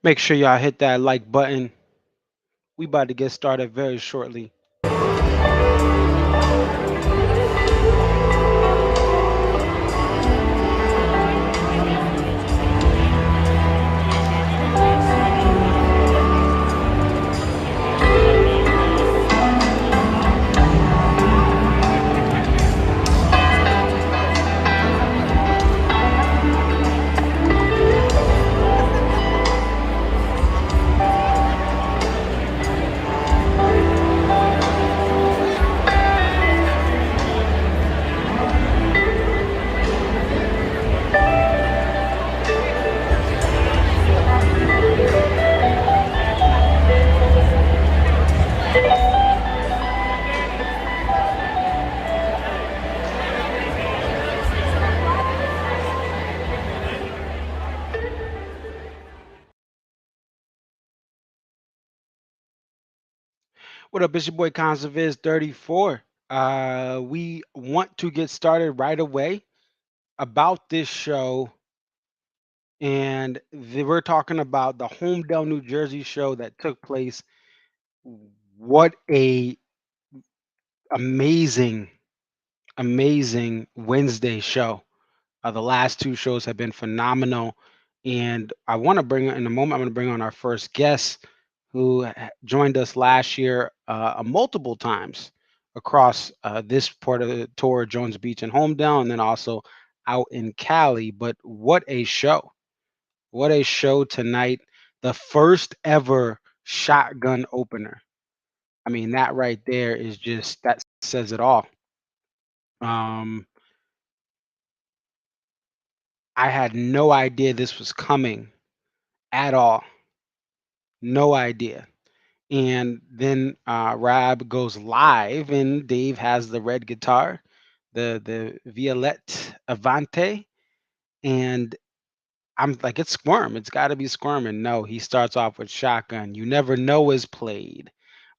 Make sure y'all hit that like button. We about to get started very shortly. What up? It's your boy Conserviz 34. We want to get started right away about this show, and we're talking about the Holmdel, New Jersey show that took place. What a amazing, amazing Wednesday show. The last two shows have been phenomenal, and I want to bring in a moment. I'm going to bring on our first guest, who joined us last year multiple times across this part of the tour, Jones Beach and Holmdel, and then also out in Cali. But what a show! What a show tonight! The first ever shotgun opener. I mean, that right there is just that says it all. Um, I had no idea this was coming at all. No idea. And then Rab goes live, and Dave has the red guitar, the Violette Avante, and I'm like, it's Squirm. It's got to be Squirm. And no, he starts off with Shotgun. You Never Know is played.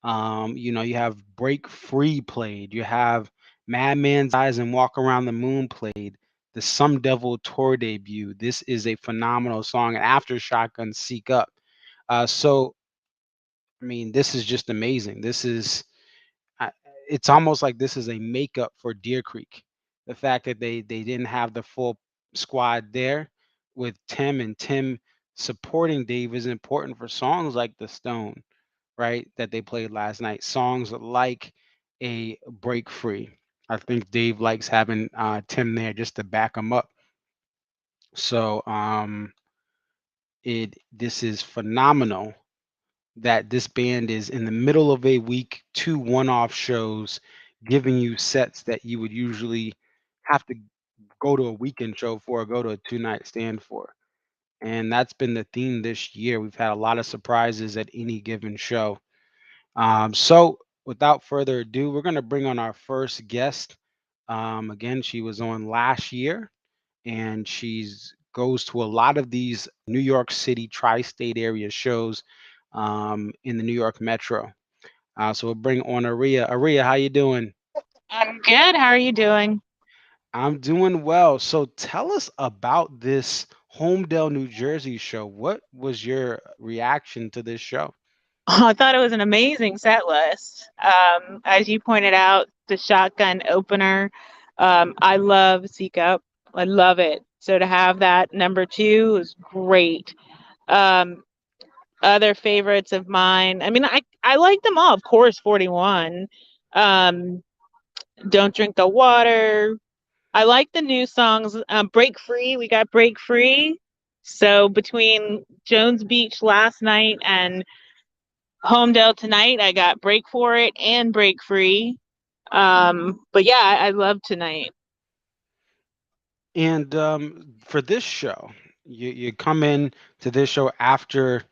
You have Break Free played. You have Madman's Eyes and Walk Around the Moon played. The Some Devil tour debut. This is a phenomenal song. And after Shotgun, Seek Up. So I mean, this is just amazing. I- it's almost like this is a makeup for Deer Creek. The fact that they didn't have the full squad there with Tim, and Tim supporting Dave is important for songs like The Stone, right? That they played last night. Songs like a Break Free. I think Dave likes having Tim there just to back him up. So it this is phenomenal that this band is in the middle of a week, two one-off shows, giving you sets that you would usually have to go to a weekend show for or go to a two-night stand for. And that's been the theme this year. We've had a lot of surprises at any given show. So without further ado, we're going to bring on our first guest. Again, she was on last year, and she's goes to a lot of these New York City tri-state area shows in the New York Metro. So we'll bring on Ariya. Ariya, how you doing? I'm good. How are you doing? I'm doing well. So tell us about this Holmdel, New Jersey show. What was your reaction to this show? Oh, I thought it was an amazing set list. As you pointed out, the shotgun opener. I love Seek Up. I love it. So to have that number two is great. Um, Other favorites of mine. I mean, I like them all. Of course, 41. Um, Don't Drink the Water. I like the new songs. Break Free. We got Break Free. So between Jones Beach last night and Homedale tonight, I got Break For It and Break Free. But yeah, I love tonight. And for this show, you come in to this show after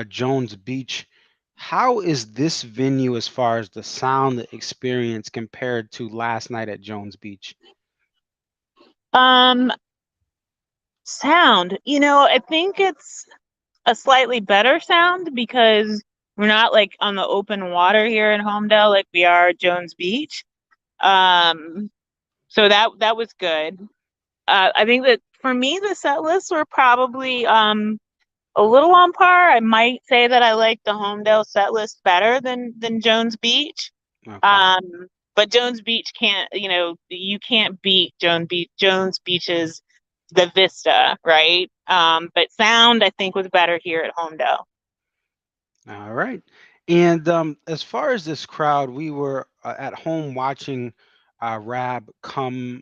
Jones Beach. How is this venue as far as the sound experience compared to last night at Jones Beach? Um, Sound. I think it's a slightly better sound because we're not like on the open water here in Homedale like we are at Jones Beach. Um, so that was good. I think that for me the set lists were probably a little on par. I might say that I like the Holmdel set list better than Jones Beach. Okay. Um, but Jones Beach can't, you can't beat Jones Beach's the Vista, right? But sound I think was better here at Holmdel. All right. And as far as this crowd, we were at home watching Rab come,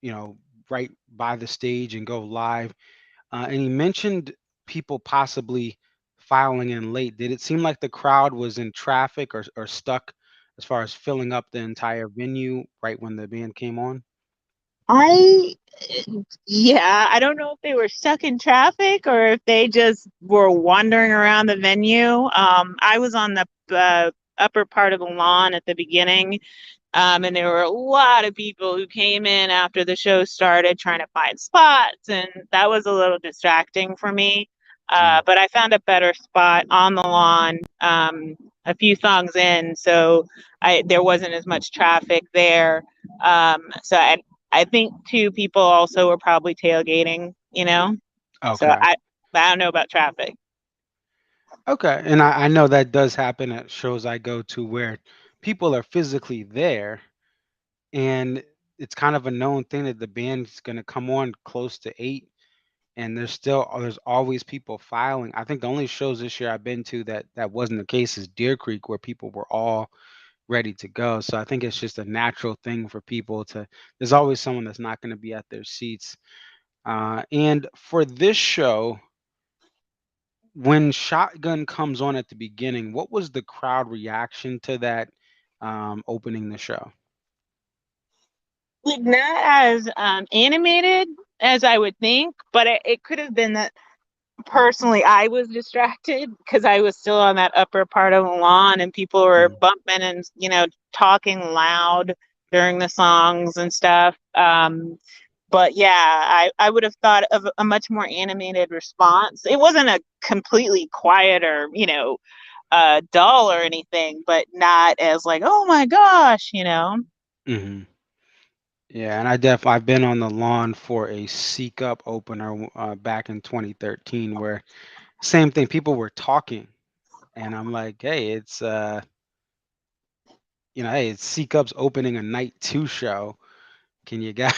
you know, right by the stage and go live. And he mentioned people possibly filing in late. Did it seem like the crowd was in traffic or stuck as far as filling up the entire venue right when the band came on? I, yeah, I don't know if they were stuck in traffic or if they just were wandering around the venue. I was on the upper part of the lawn at the beginning. And there were a lot of people who came in after the show started trying to find spots, and that was a little distracting for me. Mm. But I found a better spot on the lawn a few songs in, so there wasn't as much traffic there. So I think too people also were probably tailgating. So Okay. I don't know about traffic. Okay. And I know that does happen at shows I go to where people are physically there, and it's kind of a known thing that the band's going to come on close to 8, and there's always people filing. I think the only shows this year I've been to that wasn't the case is Deer Creek, where people were all ready to go. So I think it's just a natural thing for people to. There's always someone that's not going to be at their seats. And for this show, when Shotgun comes on at the beginning, what was the crowd reaction to that opening the show? Like not as animated as I would think, but it could have been that personally I was distracted because I was still on that upper part of the lawn and people were Mhm. bumping and talking loud during the songs and stuff. But yeah, I would have thought of a much more animated response. It wasn't a completely quiet or dull or anything, but not as like, oh my gosh. Mhm. Yeah, and I've been on the lawn for a Seek Up opener back in 2013, where same thing. People were talking, and I'm like, hey, hey, it's Seek Up's opening a night two show. Can you guys,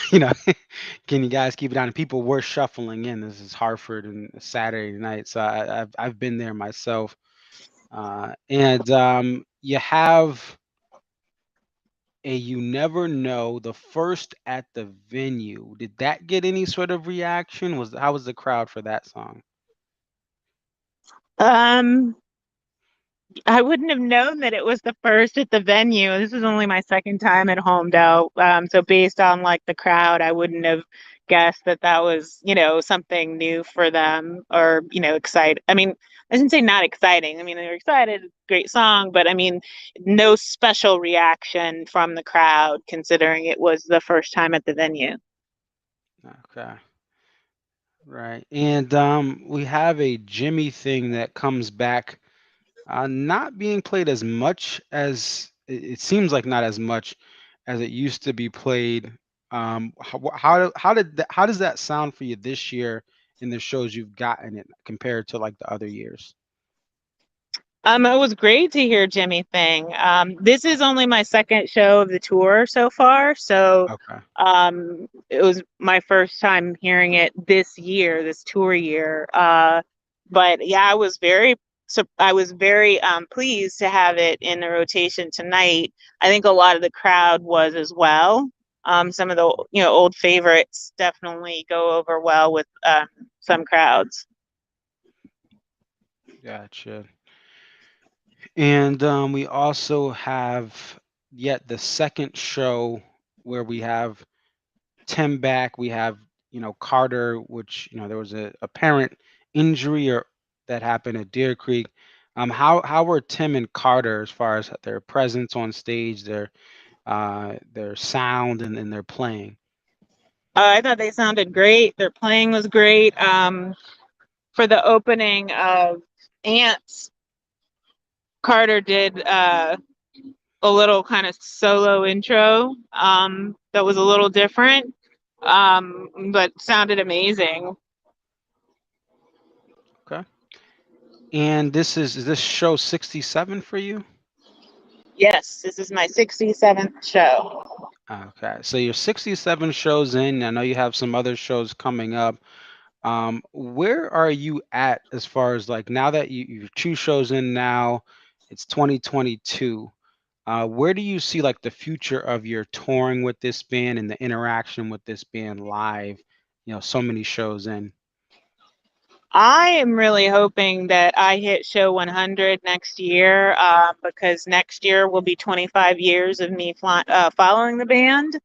can you guys keep it down? And people were shuffling in. This is Hartford and Saturday night, so I've been there myself. And you have a You Never Know, the first at the venue. Did that get any sort of reaction? How was the crowd for that song? Um, I wouldn't have known that it was the first at the venue. This is only my second time at Holmdel. So based on like the crowd, I wouldn't have guessed that that was, something new for them or, excited. I mean, I shouldn't say not exciting. I mean, they were excited, great song, but I mean, no special reaction from the crowd considering it was the first time at the venue. Okay, right. And we have a Jimmy thing that comes back, not being played as much as it seems like not as much as it used to be played. How does that sound for you this year in the shows you've gotten it compared to like the other years? It was great to hear Jimmy Thing. This is only my second show of the tour so far, so Okay. it was my first time hearing it this year, this tour year. But yeah, I was very pleased to have it in the rotation tonight. I think a lot of the crowd was as well. Some of the old favorites definitely go over well with some crowds. Gotcha. And we also have yet the second show where we have Tim back. We have, Carter, which, there was a apparent injury or that happened at Deer Creek. How were Tim and Carter as far as their presence on stage, their sound and their playing? I thought they sounded great. Their playing was great. For the opening of Ants, Carter did a little kind of solo intro that was a little different, but sounded amazing. Okay. And is this show 67 for you? Yes, this is my 67th show. Okay, so you're 67 shows in. I know you have some other shows coming up. Where are you at as far as like now that you're two shows in now, it's 2022. Where do you see like the future of your touring with this band and the interaction with this band live? So many shows in. I am really hoping that I hit show 100 next year because next year will be 25 years of me following the band.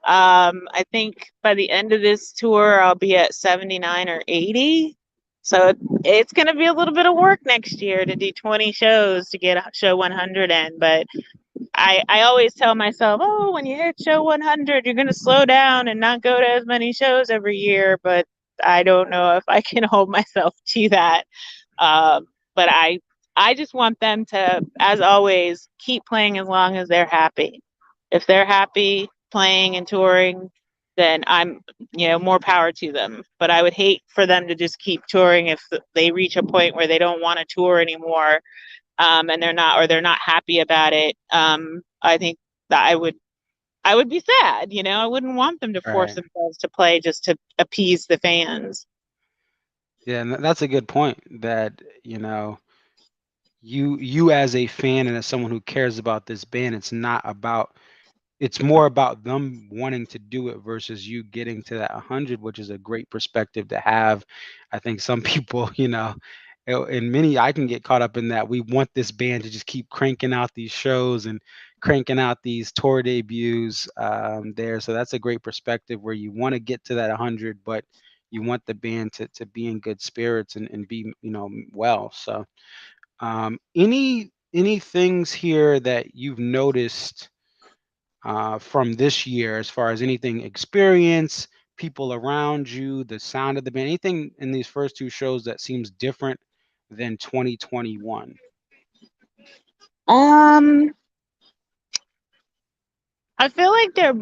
I think by the end of this tour, I'll be at 79 or 80. So it's going to be a little bit of work next year to do 20 shows to get show 100 in. But I always tell myself, oh, when you hit show 100, you're going to slow down and not go to as many shows every year. But I don't know if I can hold myself to that. Um, but I just want them to, as always, keep playing as long as they're happy. If they're happy playing and touring, then I'm, more power to them. But I would hate for them to just keep touring if they reach a point where they don't want to tour anymore, and they're not happy about it. I think that I would be sad. I wouldn't want them to force Right. themselves to play just to appease the fans. Yeah, and that's a good point that, you as a fan and as someone who cares about this band, it's more about them wanting to do it versus you getting to that 100, which is a great perspective to have. I think some people, and many, I can get caught up in that. We want this band to just keep cranking out these shows and cranking out these tour debuts there. So that's a great perspective where you want to get to that 100, but you want the band to be in good spirits and be, well. So any things here that you've noticed from this year as far as anything experience, people around you, the sound of the band, anything in these first two shows that seems different than 2021? Um, I feel like they're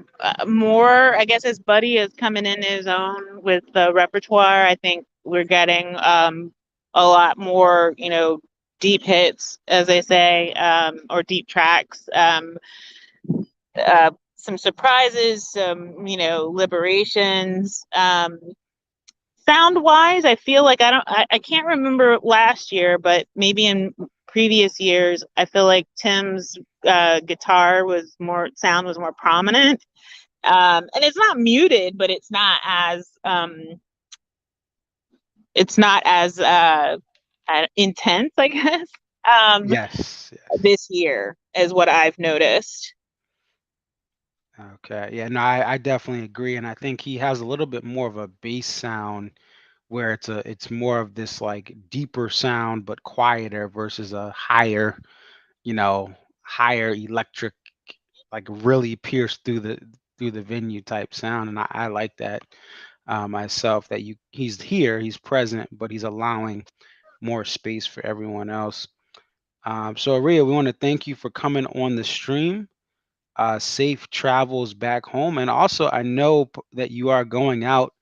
more, I guess, as Buddy is coming in his own with the repertoire. I think we're getting a lot more, deep hits, as they say, or deep tracks. Some surprises, some, liberations. Sound wise, I feel like I can't remember last year, but maybe in previous years, I feel like Tim's guitar sound was more prominent. And it's not muted, but it's not as intense, I guess. Um, Yes, yes. this year is what I've noticed. Okay. Yeah, no, I definitely agree. And I think he has a little bit more of a bass sound where it's more of this like deeper sound but quieter versus a you know, higher electric, like really pierce through the venue type sound. And I like that myself that he's here, he's present, but he's allowing more space for everyone else. So Ariya, we want to thank you for coming on the stream. Safe travels back home, and also I know that you are going out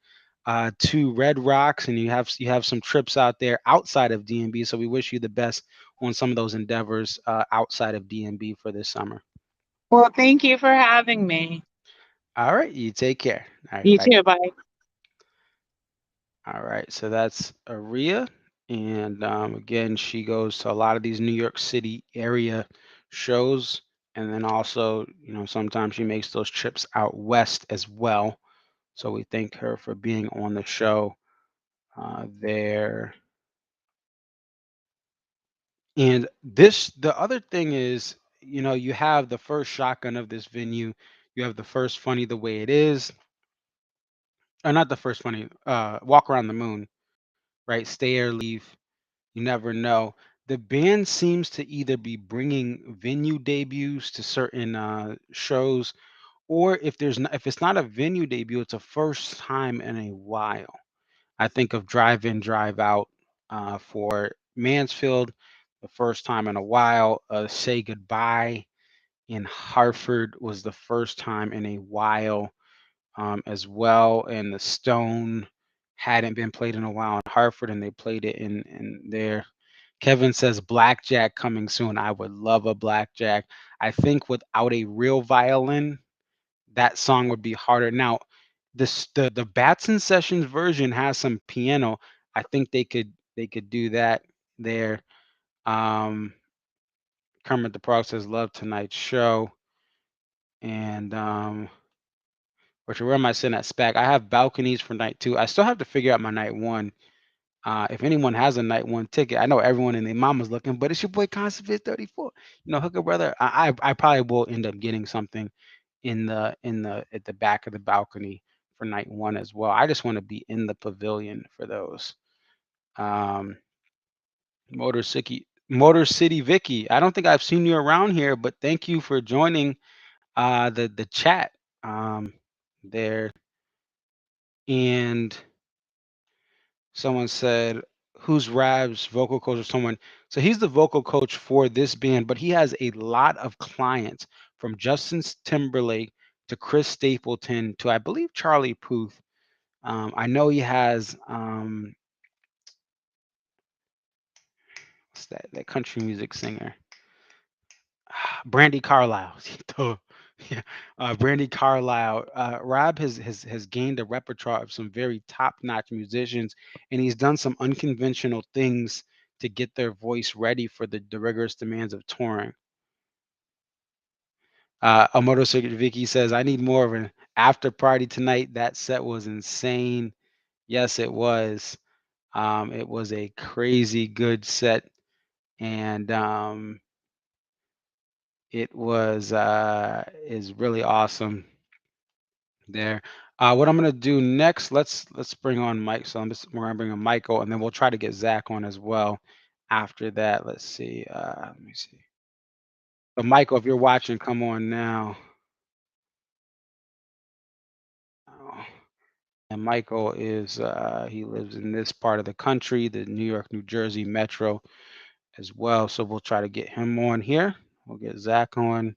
to Red Rocks, and you have some trips out there outside of DMB. So we wish you the best on some of those endeavors outside of DMB for this summer. Well, thank you for having me. All right, you take care. All right, You bye. too. Bye. All right, so that's Ariya, and again, she goes to a lot of these New York City area shows, and then also, sometimes she makes those trips out west as well. So we thank her for being on the show there. And the other thing is, you have the first shotgun of this venue. You have the first funny the way it is, or not the first funny, walk around the moon, right? Stay or leave. You never know. The band seems to either be bringing venue debuts to certain shows, or if it's not a venue debut, it's a first time in a while. I think of Drive In, Drive Out for Mansfield, the first time in a while. Say Goodbye in Hartford was the first time in a while as well. And the Stone hadn't been played in a while in Hartford, and they played it in there. Kevin says blackjack coming soon. I would love a blackjack. I think without a real violin, that song would be harder. Now, the Batson Sessions version has some piano. I think they could do that there. Um, Kermit the Frog says love tonight's show, and which where am I sitting at SPAC? I have balconies for night two. I still have to figure out my night one. If anyone has a night one ticket, I know everyone and their mama's looking, but it's your boy Constantine 34. Hooker brother. I probably will end up getting something in the at the back of the balcony for night one as well. I just want to be in the pavilion for those. Um, Motor City Vicky. I don't think I've seen you around here, but thank you for joining the chat there. And someone said, "Who's Rab's vocal coach?" Or someone. So he's the vocal coach for this band, but he has a lot of clients from Justin Timberlake to Chris Stapleton to I believe Charlie Puth. I know he has what's that country music singer, Brandy Carlisle. Duh. Yeah, Brandy Carlisle. Rob has gained a repertoire of some very top-notch musicians, and he's done some unconventional things to get their voice ready for the rigorous demands of touring. Amoto Vicky says, "I need more of an after party tonight. That set was insane. Yes, it was. It was a crazy good set, and it was is really awesome there. What I'm gonna do next, let's bring on Mike. So we're gonna bring on Michael, and then we'll try to get Zach on as well. After that, let's see. Let me see. So Michael, if you're watching, come on now. Oh, and Michael is he lives in this part of the country, the New York, New Jersey metro as well. So we'll try to get him on here. We'll get Zach on.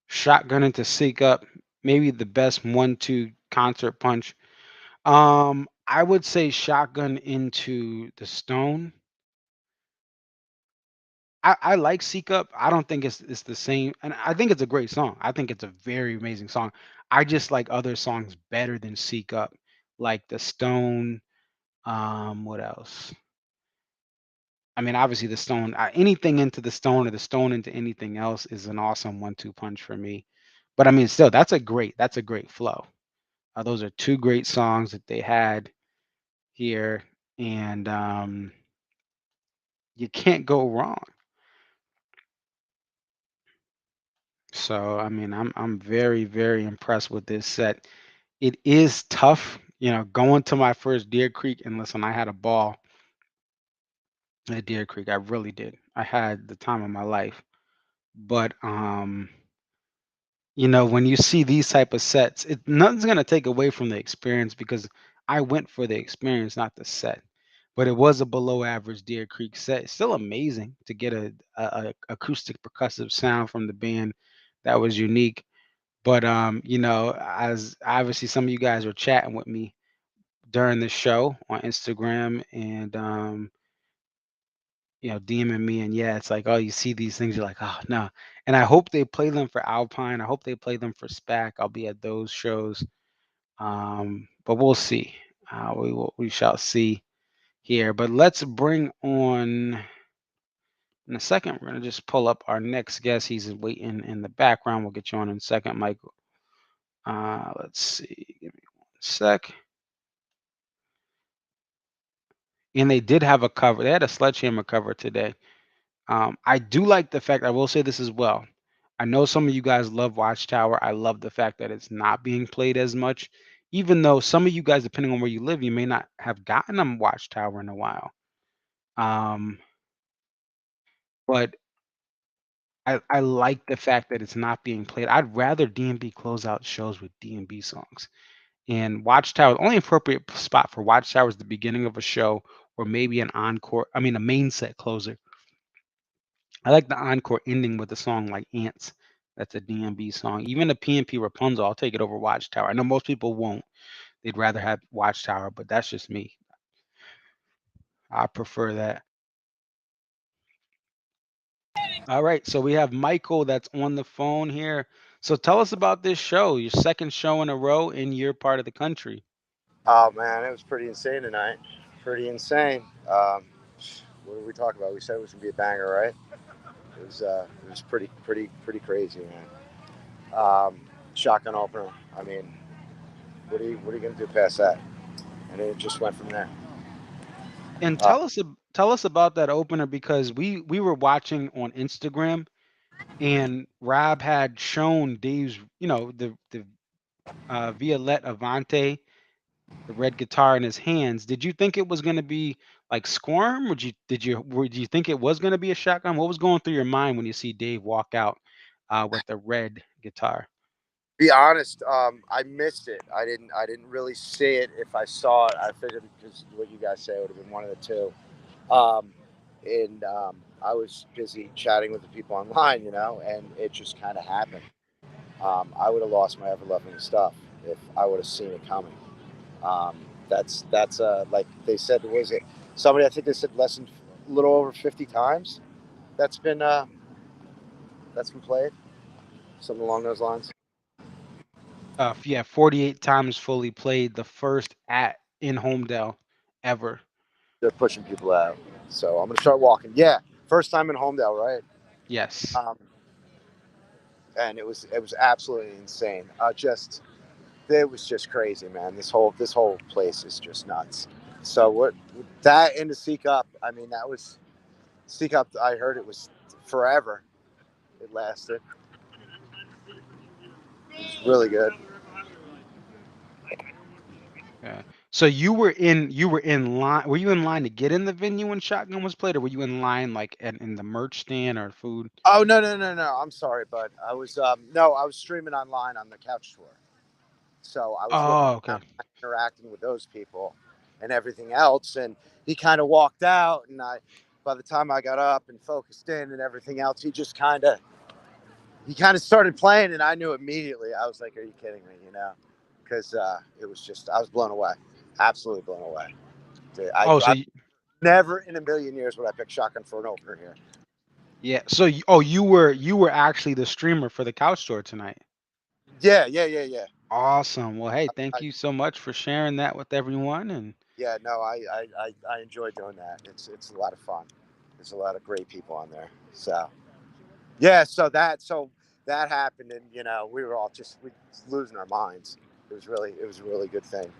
Shotgun into Seek Up, maybe the best 1-2 concert punch. I would say Shotgun into the Stone. I like Seek Up. I don't think it's the same, and I think it's a great song. I think it's a very amazing song. I just like other songs better than Seek Up, like the Stone. What else? I mean, obviously the Stone. Anything into the Stone or the Stone into anything else is an awesome 1-2 punch for me. But I mean, still, that's a great flow. Those are two great songs that they had here, and you can't go wrong. So I mean, I'm very very impressed with this set. It is tough, going to my first Deer Creek, and listen, I had a ball at Deer Creek. I really did. I had the time of my life. But when you see these type of sets, nothing's gonna take away from the experience because I went for the experience, not the set. But it was a below average Deer Creek set. It's still amazing to get a acoustic percussive sound from the band that was unique. But as obviously some of you guys were chatting with me during the show on Instagram and DMing me, and yeah, it's like, oh, you see these things, you're like, oh no. And I hope they play them for Alpine. I hope they play them for SPAC. I'll be at those shows. But we'll see. We shall see here. But let's bring on in a second. We're gonna just pull up our next guest. He's waiting in the background. We'll get you on in a second, Michael. Let's see. Give me one sec. And they did have a cover. They had a Sledgehammer cover today. I do like the fact, I will say this as well. I know some of you guys love Watchtower. I love the fact that it's not being played as much, even though some of you guys, depending on where you live, you may not have gotten a Watchtower in a while. Um, but I like the fact that it's not being played. I'd rather DMB close out shows with DMB songs. And Watchtower, the only appropriate spot for Watchtower is the beginning of a show or maybe an encore, I mean, a main set closer. I like the encore ending with a song like Ants. That's a DMB song. Even a PNP Rapunzel, I'll take it over Watchtower. I know most people won't. they'd rather have Watchtower, but that's just me. I prefer that. All right, so we have Michael that's on the phone here. So tell us about this show, your second show in a row in your part of the country. Oh man, it was pretty insane tonight. Pretty insane. What did we talk about? We said it was gonna be a banger, right? It was pretty crazy, man. Shotgun opener. I mean, what are you gonna do past that? And it just went from there. And Uh, tell us about that opener because we were watching on Instagram and Rob had shown Dave's, the Violette Avante, the red guitar in his hands. Did you think it was going to be like Squirm? Did you think it was going to be a shotgun? What was going through your mind when you see Dave walk out with the red guitar? be honest, I missed it. I didn't really see it. If I saw it, I figured because what you guys say it would have been one of the two. Um, and I was busy chatting with the people online, and it just kind of happened. I would have lost my ever loving stuff if I would have seen it coming. Um, that's like they said. Was it somebody? I think they said less than a little over 50 times. That's been uh, that's been played. Something along those lines. Yeah, 48 times fully played, the first at in Holmdel ever. They're pushing people out. So I'm gonna start walking. Yeah, first time in Holmdel, right? Yes. Um, and it was absolutely insane. Just it was just crazy, man. This whole place is just nuts. So what that into Seek Up? I mean, that was Seek Up. I heard it was forever. It lasted. It was really good. Yeah. So you were in line. Were you in line to get in the venue when Shotgun was played, or were you in line like in the merch stand or food? Oh no! I'm sorry, but I was no, I was streaming online on the couch tour. So I was looking Oh, around, okay. interacting with those people, and everything else. And he kind of walked out, and by the time I got up and focused in and everything else, he kind of started playing, and I knew immediately. I was like, "Are you kidding me?" Because it was just I was blown away, absolutely blown away. Oh, so I never in a million years would I pick Shotgun for an opener here. yeah. So you were actually the streamer for the couch store tonight. Yeah. Awesome. Well, hey, thank I, you so much for sharing that with everyone. And yeah, no, I enjoy doing that. It's a lot of fun. There's a lot of great people on there. So yeah, so that happened, and we were all just losing our minds. It was a really good thing.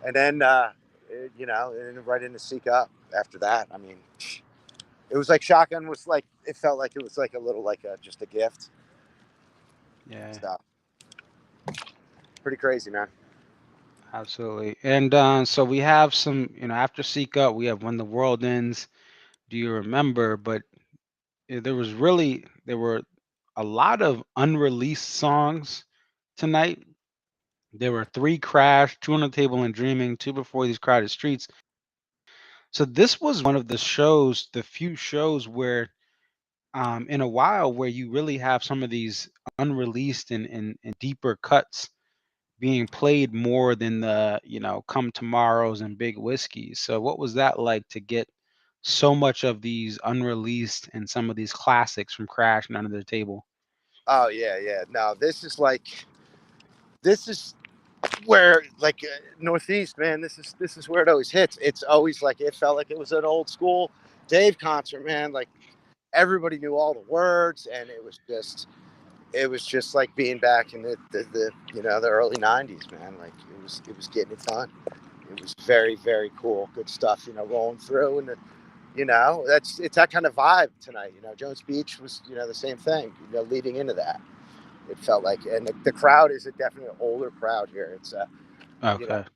And then and right into Seek Up after that. I mean, it was like Shotgun was like it felt like it was like a little like just a gift. yeah, So pretty crazy, man. absolutely. And so we have some, after Seek Up, we have When the World Ends. Do you remember? But there were a lot of unreleased songs tonight. There were three Crash, two on the table and Dreaming, two before these crowded streets. So this was one of the few shows where, in a while, where you really have some of these unreleased and deeper cuts being played more than the, Come Tomorrows and Big Whiskeys. So what was that like to get so much of these unreleased and some of these classics from Crash and Under the Table? Oh yeah. No, this is where like Northeast, man. This is where it always hits. It's always like it felt like it was an old school Dave concert, man. Like everybody knew all the words, and it was just like being back in the early '90s, man. Like it was getting it done. It was very very cool, good stuff. Rolling through, and it's that kind of vibe tonight. Jones Beach was the same thing. Leading into that, it felt like, and the crowd is a definitely older crowd here. It's you know Okay.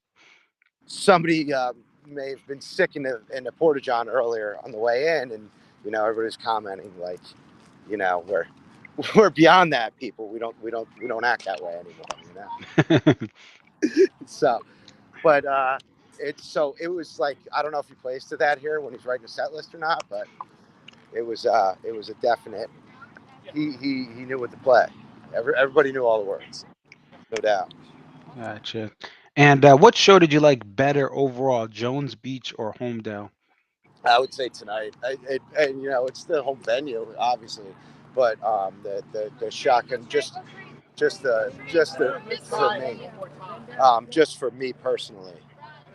somebody may have been sick in the porta john earlier on the way in, and everybody's commenting like, we're we're beyond that, people. We don't act that way anymore. So, but it was like I don't know if he plays to that here when he's writing a set list or not, but it was a definite. He knew what to play. Everybody knew all the words, no doubt. Gotcha. And what show did you like better overall, Jones Beach or Holmdel? I would say tonight, and it's the home venue, obviously, but the shotgun, just the for me, just for me personally,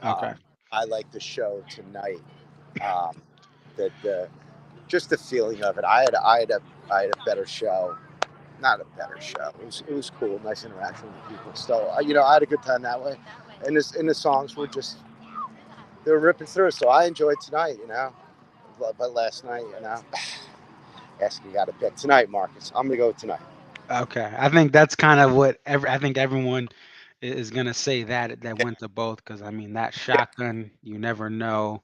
Okay. I like the show tonight. Um, the just the feeling of it. I had a better show. Not a better show. It was cool, nice interaction with people. So I had a good time that way, and the songs were just they were ripping through. So I enjoyed tonight. But last night, asking you got to pick tonight, Marcus. I'm gonna go with tonight. Okay. I think that's kind of what I think everyone is gonna say that Yeah, went to both because I mean that yeah, shotgun, you never know,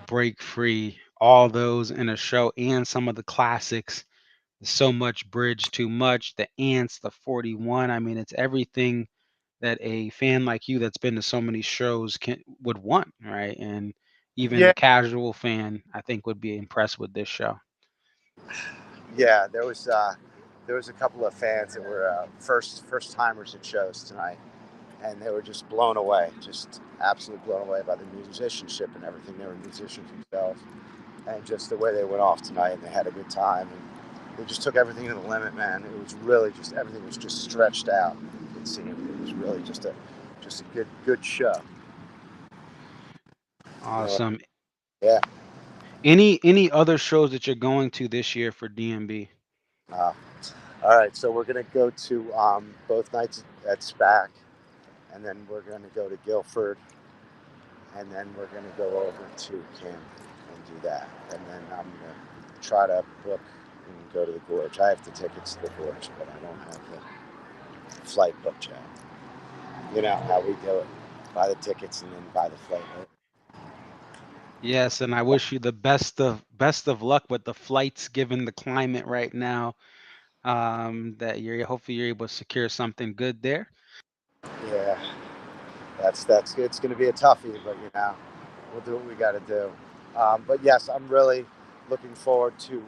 break free, all those in a show, and some of the classics. So much bridge, too much. The ants, the 41. I mean, it's everything that a fan like you that's been to so many shows would want, right? And even yeah. the casual fan, I think, would be impressed with this show. Yeah, there was a couple of fans that were first timers at shows tonight, and they were just blown away, just absolutely blown away by the musicianship and everything. They were musicians themselves, and just the way they went off tonight, and they had a good time, and they just took everything to the limit, man. It was really just everything was just stretched out. It seemed it was really just a good show. You know, Awesome. yeah. Any other shows that you're going to this year for DMB? Uh, all right, so we're gonna go to both nights at SPAC, and then we're gonna go to Guilford, and then we're gonna go over to Camden and do that, and then I'm gonna try to book and go to the Gorge. I have the tickets to the Gorge, but I don't have the flight booked yet. You know how we do it: buy the tickets and then buy the flight. Right? Yes, and I wish you the best of luck with the flights, given the climate right now. That you're hopefully you're able to secure something good there. Yeah, that's it's going to be a toughie, but we'll do what we got to do. But yes, I'm really looking forward to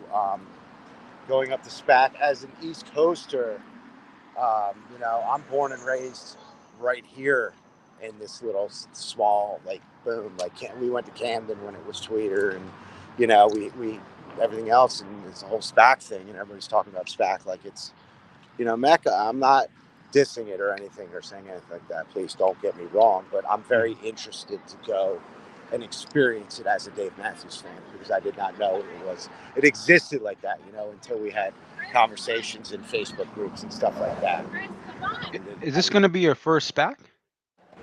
going up to SPAC as an East Coaster. I'm born and raised right here in this little small like boom. Like we went to Camden when it was Tweeter, and we everything else, and it's the whole SPAC thing, and everybody's talking about SPAC like it's Mecca. I'm not dissing it or anything or saying anything like that. Please don't get me wrong, but I'm very Mhm. interested to go and experience it as a Dave Matthews fan because I did not know it existed like that, until we had conversations in Facebook groups and stuff like that. And then, Is this going to be your first SPAC?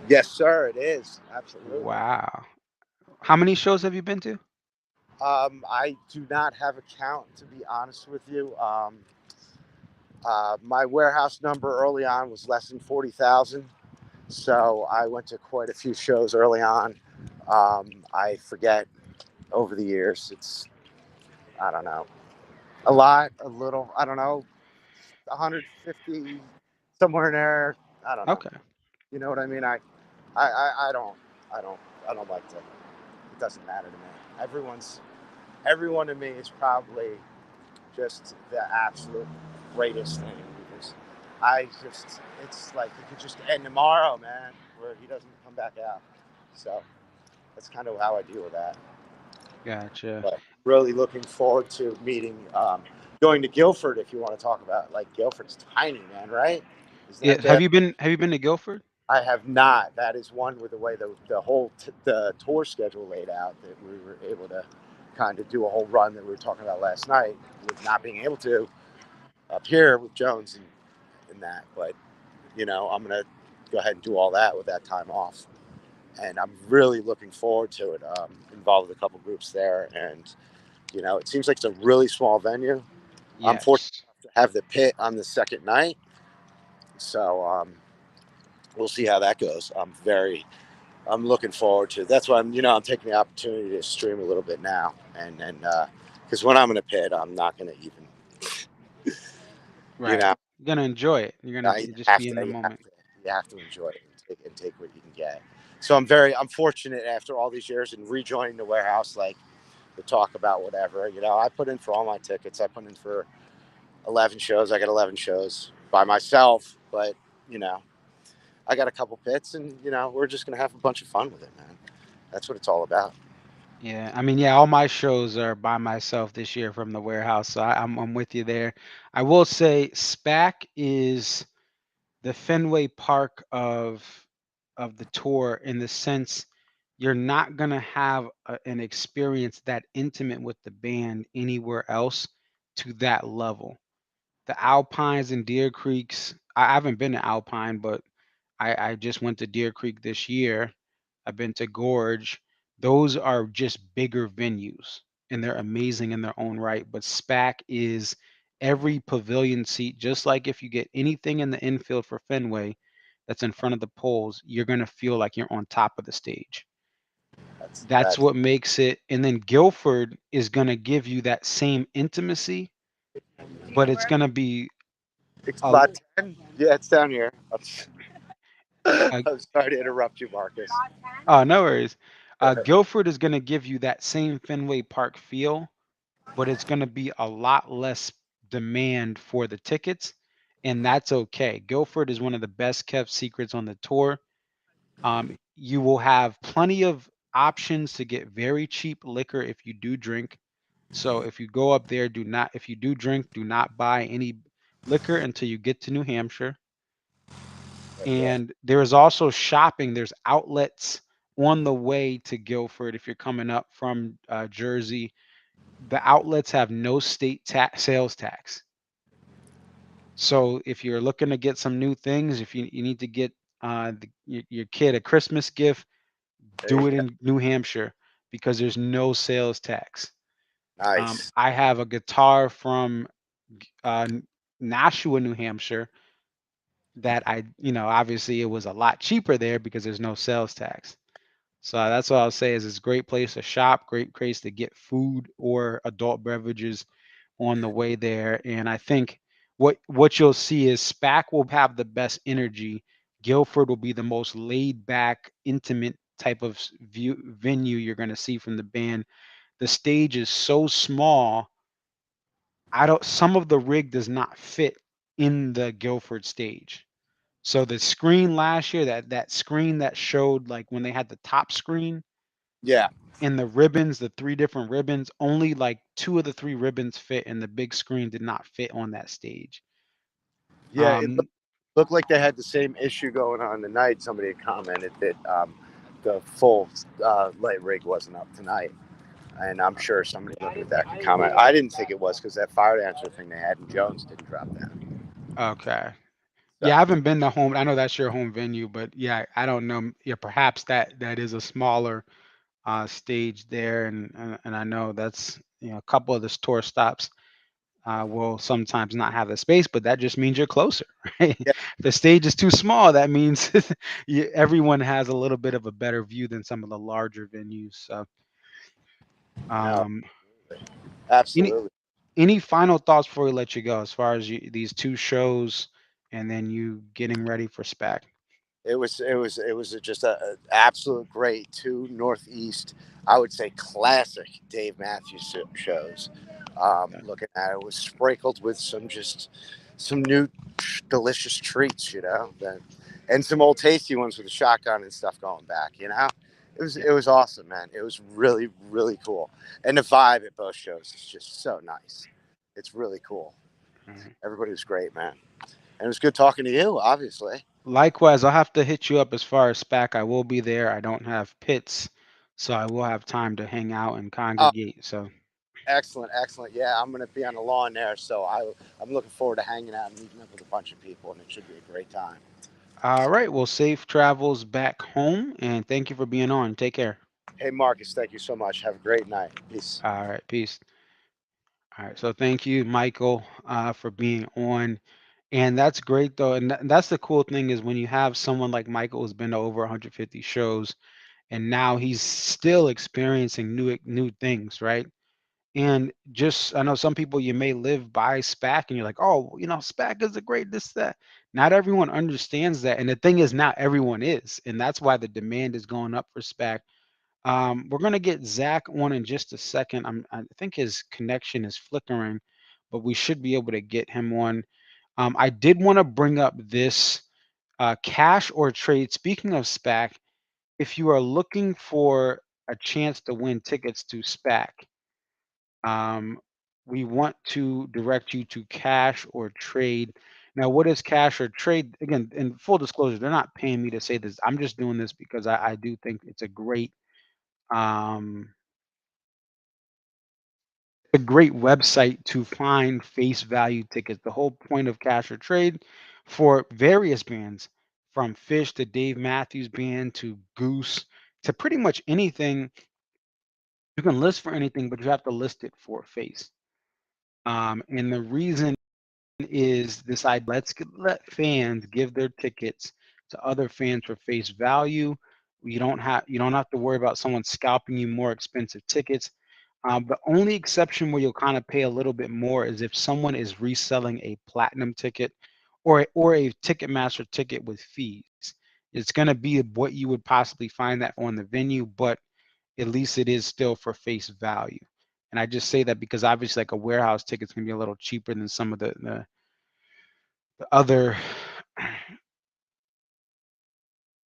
yes, sir, it is absolutely. Wow. How many shows have you been to? I do not have a count, to be honest with you. My warehouse number early on was less than 40,000. So I went to quite a few shows early on. I forget over the years. I don't know, a lot, a little, I don't know, 150, somewhere in there. I don't know. Okay. You know what I mean? I don't, I don't, I don't like to, it doesn't matter to me. Everyone to me is probably just the absolute greatest thing because it's like it could just end tomorrow, man, where he doesn't come back out. So that's kind of how I deal with that. Gotcha. But really looking forward to going to Guilford if you want to talk about like Guilford's tiny, man, right? Isn't Yeah. that Have there? you been to Guilford? I have not. That is one with the way the whole the tour schedule laid out that we were able to kind of do a whole run that we were talking about last night with not being able to up here with Jones and that. But I'm gonna go ahead and do all that with that time off, and I'm really looking forward to it. Involved with a couple groups there, and it seems like it's a really small venue. I'm fortunate Yes. enough to have the pit on the second night, so we'll see how that goes. I'm looking forward to it. That's why I'm taking the opportunity to stream a little bit now, and because when I'm in a pit, I'm not gonna even you Right. know You're gonna enjoy it. You're gonna you just have be to in the you have moment. to you have to enjoy it and take what you can get. So I'm fortunate after all these years and rejoining the warehouse, like to talk about whatever. I put in for all my tickets. I put in for 11 shows. I got 11 shows by myself, but you know, I got a couple pits, and we're just gonna have a bunch of fun with it, man. That's what it's all about. Yeah, I mean, yeah, all my shows are by myself this year from the warehouse, so I'm with you there. I will say SPAC is the Fenway Park of the tour in the sense you're not gonna have an experience that intimate with the band anywhere else to that level. The Alpines and Deer Creeks, I haven't been to Alpine, but I just went to Deer Creek this year. I've been to Gorge. Those are just bigger venues and they're amazing in their own right. But SPAC is every pavilion seat, just like if you get anything in the infield for Fenway that's in front of the poles, you're going to feel like you're on top of the stage. That's That's what makes it. And then Guilford is going to give you that same intimacy, but it's going to be it's a, about 10. Yeah, it's down here. a I'm sorry to interrupt you, Marcus. oh, no worries. Guilford is going to give you that same Fenway Park feel, but it's going to be a lot less demand for the tickets, and that's okay. Guilford is one of the best kept secrets on the tour. You will have plenty of options to get very cheap liquor if you do drink. So if you go up there, if you do drink, do not buy any liquor until you get to New Hampshire. Yeah, And there is also shopping. There's outlets on the way to Guilford if you're coming up from Jersey. The outlets have no state sales tax. So if you're looking to get some new things, if you need to get your kid a Christmas gift, there do you it go. in New Hampshire because there's no sales tax. Nice. I have a guitar from uh, Nashua, New Hampshire that obviously it was a lot cheaper there because there's no sales tax. So that's what I'll say is it's a great place to shop, great place to get food or adult beverages on the way there. And I think what you'll see is SPAC will have the best energy. Guilford will be the most laid back, intimate type of venue you're going to see from the band. The stage is so small. I don't Some of the rig does not fit in the Guilford stage. So the screen last year, that screen that showed like when they had the top screen Yeah, and the ribbons, the three different ribbons, only like two of the three ribbons fit, and the big screen did not fit on that stage. yeah. It Um, looked like they had the same issue going on tonight. Somebody had commented that the full light rig wasn't up tonight. And I'm sure somebody looking at that could comment. I didn't think it was because that fire dancer thing they had in Jones didn't drop that. okay. Yeah, I So haven't been to home. I know that's your home venue, but yeah, I don't know. Yeah, perhaps that is a smaller stage there, and I know that's a couple of the tour stops will sometimes not have the space, but that just means you're closer, right? yeah, If the stage is too small, that means everyone has a little bit of a better view than some of the larger venues. So, no, um, any absolutely. any final thoughts before we let you go, as far as these two shows, and then you getting ready for SPAC? It was just a absolute great two Northeast. I would say classic Dave Matthews shows. Okay. Looking at it was sprinkled with some new delicious treats, and some old tasty ones with the shotgun and stuff going back. It was Yeah. it was awesome, man. It was really really cool, and the vibe at both shows is just so nice. It's really cool. Mhm. Everybody was great, man, and it was good talking to you. Obviously. Likewise, I'll have to hit you up as far as SPAC. I will be there. I don't have pits, so I will have time to hang out and congregate. So, Excellent, excellent. Yeah, I'm going to be on the lawn there, so I'm looking forward to hanging out and meeting up with a bunch of people, and it should be a great time. all right. Well, safe travels back home, and thank you for being on. Take care. Hey, Marcus, thank you so much. Have a great night. Peace. All right. Peace. All right. So, thank you, Michael, for being on. And that's great, though. And that's the cool thing is when you have someone like Michael who's been to over 150 shows, and now he's still experiencing new things, right? And just, I know some people you may live by SPAC and you're like, oh, SPAC is a great this, that. Not everyone understands that. And the thing is, not everyone is. And that's why the demand is going up for SPAC. We're going to get Zach on in just a second. I think his connection is flickering, but we should be able to get him on. I did want to bring up this. Cash or trade. Speaking of SPAC, if you are looking for a chance to win tickets to SPAC, we want to direct you to cash or trade. Now, what is cash or trade? Again, in full disclosure, they're not paying me to say this. I'm just doing this because I do think it's um, a great website to find face value tickets. The whole point of cash or trade for various bands, from Fish to Dave Matthews Band to Goose to pretty much anything, you can list for anything, but you have to list it for face. And the reason is this idea, let fans give their tickets to other fans for face value. You don't have to worry about someone scalping you more expensive tickets. The only exception where you'll kind of pay a little bit more is if someone is reselling a platinum ticket or a Ticketmaster ticket with fees. It's going to be what you would possibly find that on the venue, but at least it is still for face value. And I just say that because obviously like a warehouse ticket's going to be a little cheaper than some of the other,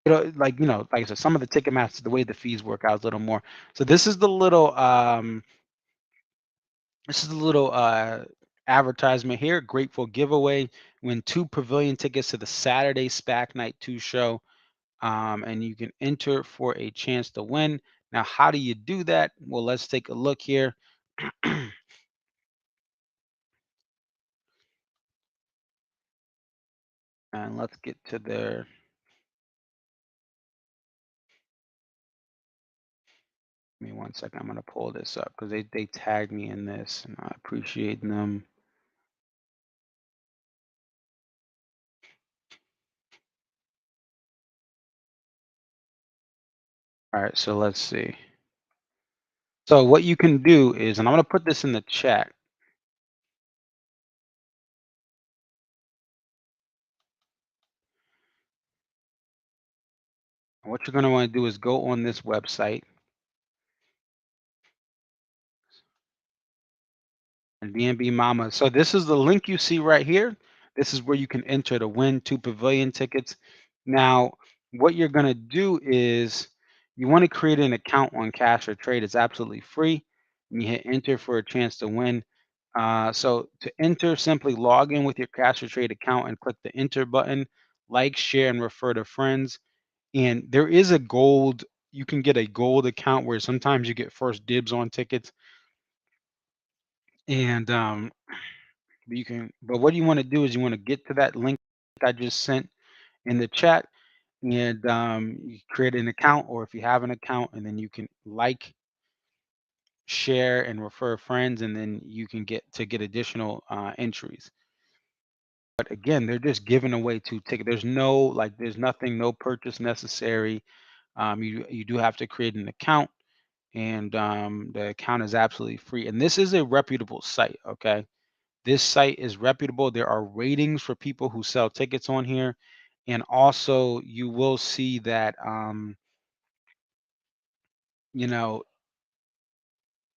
like I said, some of the Ticketmaster, the way the fees work out is a little more. So this is the little advertisement here. Grateful giveaway. Win 2 pavilion tickets to the Saturday SPAC Night 2 show. And you can enter for a chance to win. Now, how do you do that? Well, let's take a look here. And let's get to their. Give me 1 second. I'm going to pull this up because they tagged me in this, and I appreciate them. All right, so let's see. So what you can do is, and I'm going to put this in the chat. What you're going to want to do is go on this website. And DMB Mama. So this is the link you see right here. This is where you can enter to win 2 pavilion tickets. Now, what you're going to do is you want to create an account on Cash or Trade. It's absolutely free. And you hit enter for a chance to win. So to enter, simply log in with your Cash or Trade account and click the enter button. Like, share, and refer to friends. And there is you can get a gold account where sometimes you get first dibs on tickets. And but what you want to do is you want to get to that link I just sent in the chat, and you create an account, or if you have an account, and then you can like, share, and refer friends, and then you can get additional entries. But again, they're just giving away 2 tickets. There's nothing, no purchase necessary. You do have to create an account, and the account is absolutely free. And this is a reputable site, okay? This site is reputable. There are ratings for people who sell tickets on here. And also you will see that, you know,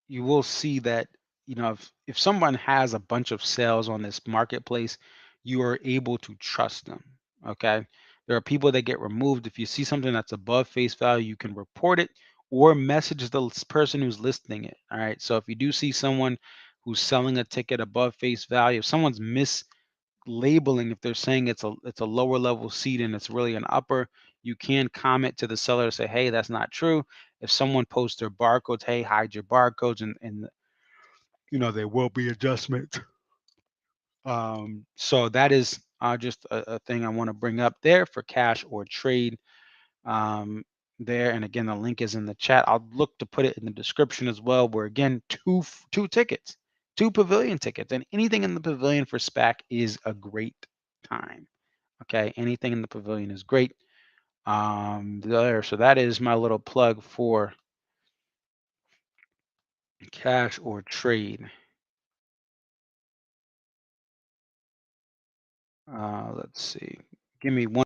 you will see that, if someone has a bunch of sales on this marketplace, you are able to trust them. Okay. There are people that get removed. If you see something that's above face value, you can report it or message the person who's listing it. All right. So if you do see someone who's selling a ticket above face value, if someone's labeling, if they're saying it's a lower level seat and it's really an upper, you can comment to the seller, say, hey, that's not true. If someone posts their barcodes, hey, hide your barcodes, and there will be adjustments. So that is just a thing I want to bring up there for cash or trade there. And again, the link is in the chat. I'll look to put it in the description as well, where again, two tickets, 2 pavilion tickets, and anything in the pavilion for SPAC is a great time. Okay, anything in the pavilion is great. So that is my little plug for cash or trade. Let's see. Give me one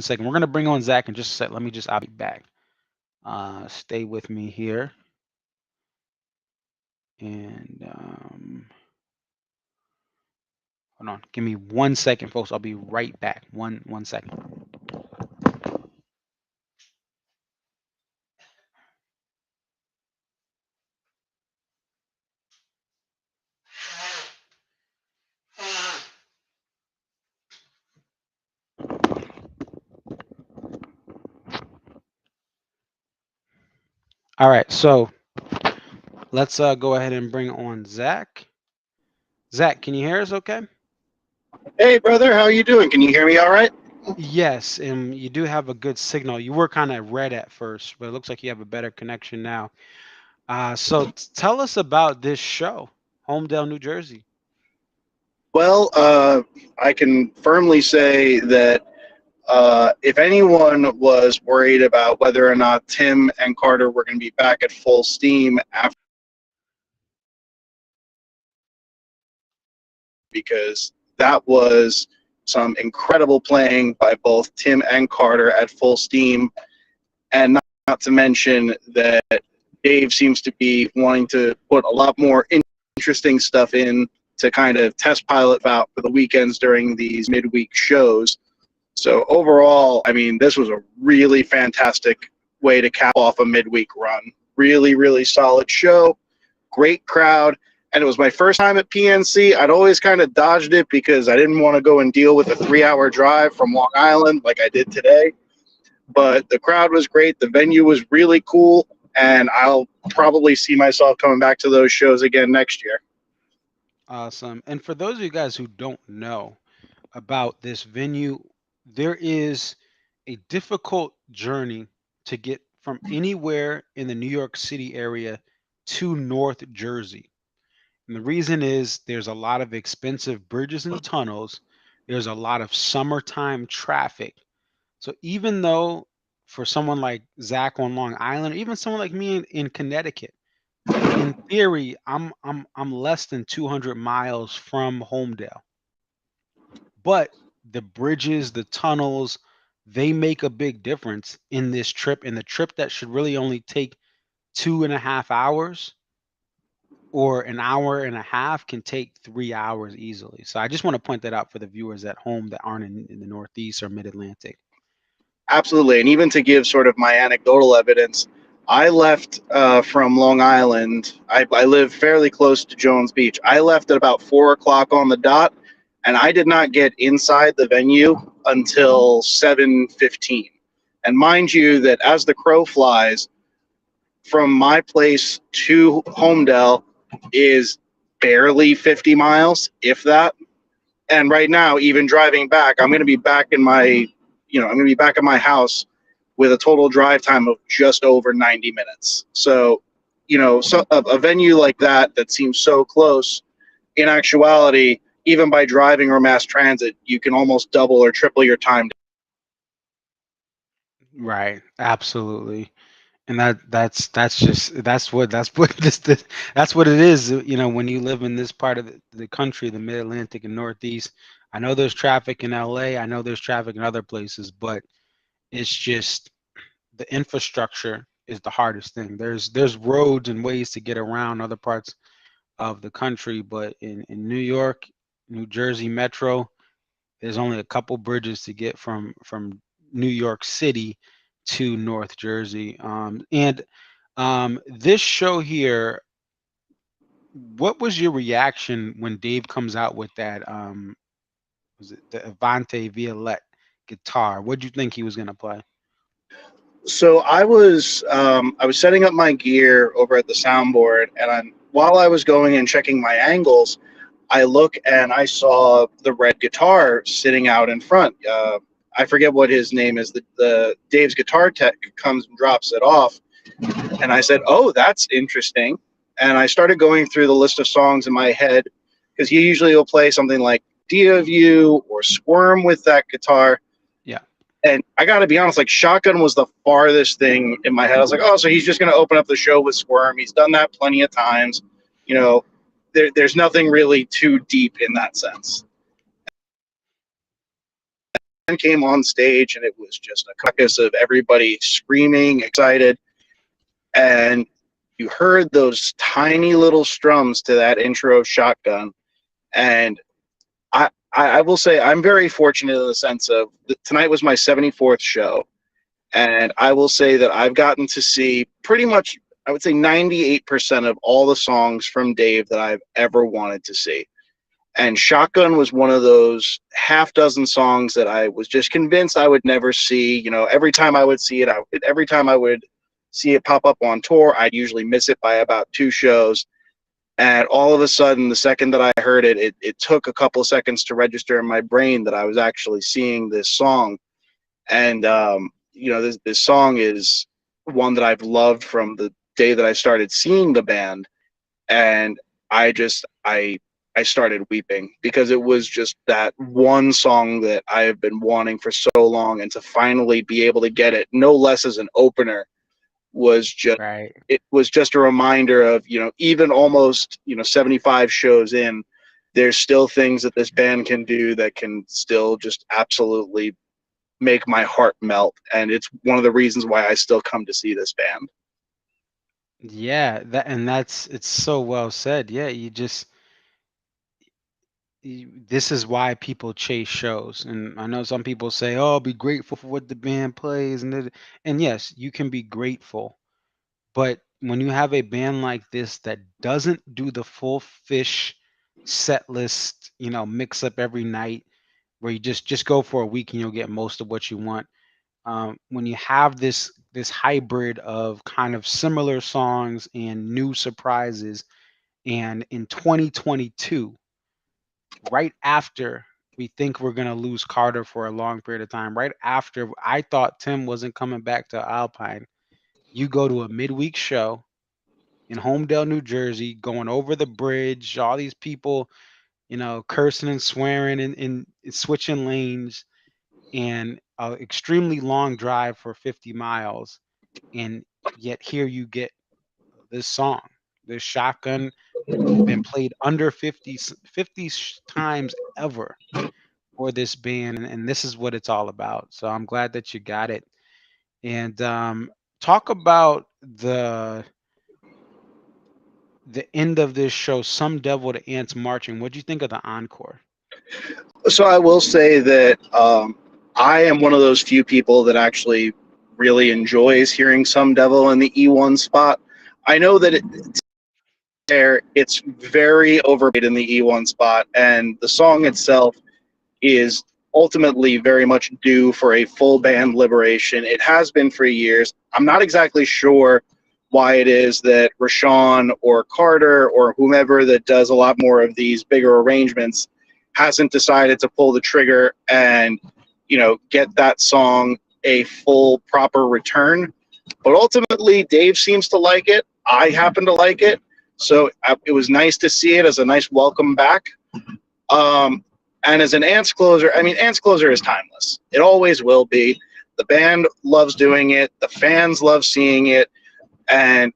second. We're gonna bring on Zach in just a sec. I'll be back. Stay with me here. And hold on. Give me 1 second, folks. I'll be right back. One second. All right, so let's go ahead and bring on Zach. Zach, can you hear us okay? Hey, brother, how you doing? Can you hear me all right? Yes, and you do have a good signal. You were kind of red at first, but it looks like you have a better connection now. Tell us about this show, Holmdel, New Jersey. Well, I can firmly say that if anyone was worried about whether or not Tim and Carter were going to be back at full steam after, because that was some incredible playing by both Tim and Carter at full steam, and not to mention that Dave seems to be wanting to put a lot more interesting stuff in to kind of test pilot out for the weekends during these midweek shows. So overall, I mean, this was a really fantastic way to cap off a midweek run. Really, really solid show, great crowd, and it was my first time at PNC. I'd always kind of dodged it because I didn't want to go and deal with a 3-hour drive from Long Island like I did today. But the crowd was great. The venue was really cool, and I'll probably see myself coming back to those shows again next year. Awesome. And for those of you guys who don't know about this venue, there is a difficult journey to get from anywhere in the New York City area to North Jersey. And the reason is there's a lot of expensive bridges and tunnels. There's a lot of summertime traffic. So even though for someone like Zach on Long Island, or even someone like me in Connecticut, in theory, I'm less than 200 miles from Holmdel. But the bridges, the tunnels, they make a big difference in this trip. And the trip that should really only take 2.5 hours or an hour and a half can take 3 hours easily. So I just want to point that out for the viewers at home that aren't in the Northeast or Mid-Atlantic. Absolutely. And even to give sort of my anecdotal evidence, I left from Long Island. I live fairly close to Jones Beach. I left at about 4 o'clock on the dot, and I did not get inside the venue until 7:15. And mind you that as the crow flies, from my place to Holmdel is barely 50 miles, if that. And right now, even driving back, I'm going to be back in my, I'm going to be back at my house with a total drive time of just over 90 minutes. So, so a venue like that seems so close, in actuality, even by driving or mass transit, you can almost double or triple your time. Right. Absolutely. And that's what that's what it is. When you live in this part of the country, the Mid-Atlantic and Northeast. I know there's traffic in LA. I know there's traffic in other places, but it's just the infrastructure is the hardest thing. There's roads and ways to get around other parts of the country, but in New York, New Jersey Metro, there's only a couple bridges to get from New York City to North Jersey. And this show here, what was your reaction when Dave comes out with that? Was it the Avante Violette guitar? What did you think he was gonna play? So I was setting up my gear over at the soundboard, and while I was going and checking my angles, I look and I saw the red guitar sitting out in front. I forget what his name is. The Dave's guitar tech comes and drops it off, and I said, "Oh, that's interesting." And I started going through the list of songs in my head, because he usually will play something like "Dia of You" or "Squirm" with that guitar. Yeah. And I got to be honest, like Shotgun was the farthest thing in my head. I was like, oh, so he's just going to open up the show with Squirm. He's done that plenty of times. There's nothing really too deep in that sense. And came on stage, and it was just a carcass of everybody screaming, excited. And you heard those tiny little strums to that intro of Shotgun. And I will say I'm very fortunate in the sense of tonight was my 74th show. And I will say that I've gotten to see pretty much, I would say 98% of all the songs from Dave that I've ever wanted to see. And Shotgun was one of those half dozen songs that I was just convinced I would never see. Every time I would see it, every time I would see it pop up on tour. I'd usually miss it by about 2 shows. And all of a sudden, the second that I heard it, it took a couple of seconds to register in my brain that I was actually seeing this song. And, this song is one that I've loved from the day that I started seeing the band. And I started weeping because it was just that one song that I have been wanting for so long, and to finally be able to get it, no less as an opener, was just Right. it was just a reminder of, even almost 75 shows in, there's still things that this band can do that can still just absolutely make my heart melt, and it's one of the reasons why I still come to see this band. Yeah, it's so well said. Yeah, this is why people chase shows. And I know some people say, "Oh, be grateful for what the band plays," and yes, you can be grateful. But when you have a band like this that doesn't do the full fish set list, mix up every night, where you just go for a week and you'll get most of what you want. When you have this hybrid of kind of similar songs and new surprises, and in 2022, right after we think we're gonna lose Carter for a long period of time, right after I thought Tim wasn't coming back to Alpine, you go to a midweek show in Holmdel, New Jersey, going over the bridge, all these people, cursing and swearing and switching lanes, and an extremely long drive for 50 miles. And yet here you get this song, this shotgun, been played under 50 times ever for this band. And this is what it's all about. So I'm glad that you got it. And talk about the end of this show, Some Devil to Ants Marching. What do you think of the encore? So I will say that I am one of those few people that actually really enjoys hearing Some Devil in the E1 spot. I know that it's very overplayed in the E1 spot, and the song itself is ultimately very much due for a full band liberation. It has been for years. I'm not exactly sure why it is that Rashawn or Carter or whomever that does a lot more of these bigger arrangements hasn't decided to pull the trigger and get that song a full proper return. But ultimately, Dave seems to like it. I happen to like it. So it was nice to see it as a nice welcome back. And as an Ants closer, I mean, Ants closer is timeless. It always will be. The band loves doing it. The fans love seeing it. And,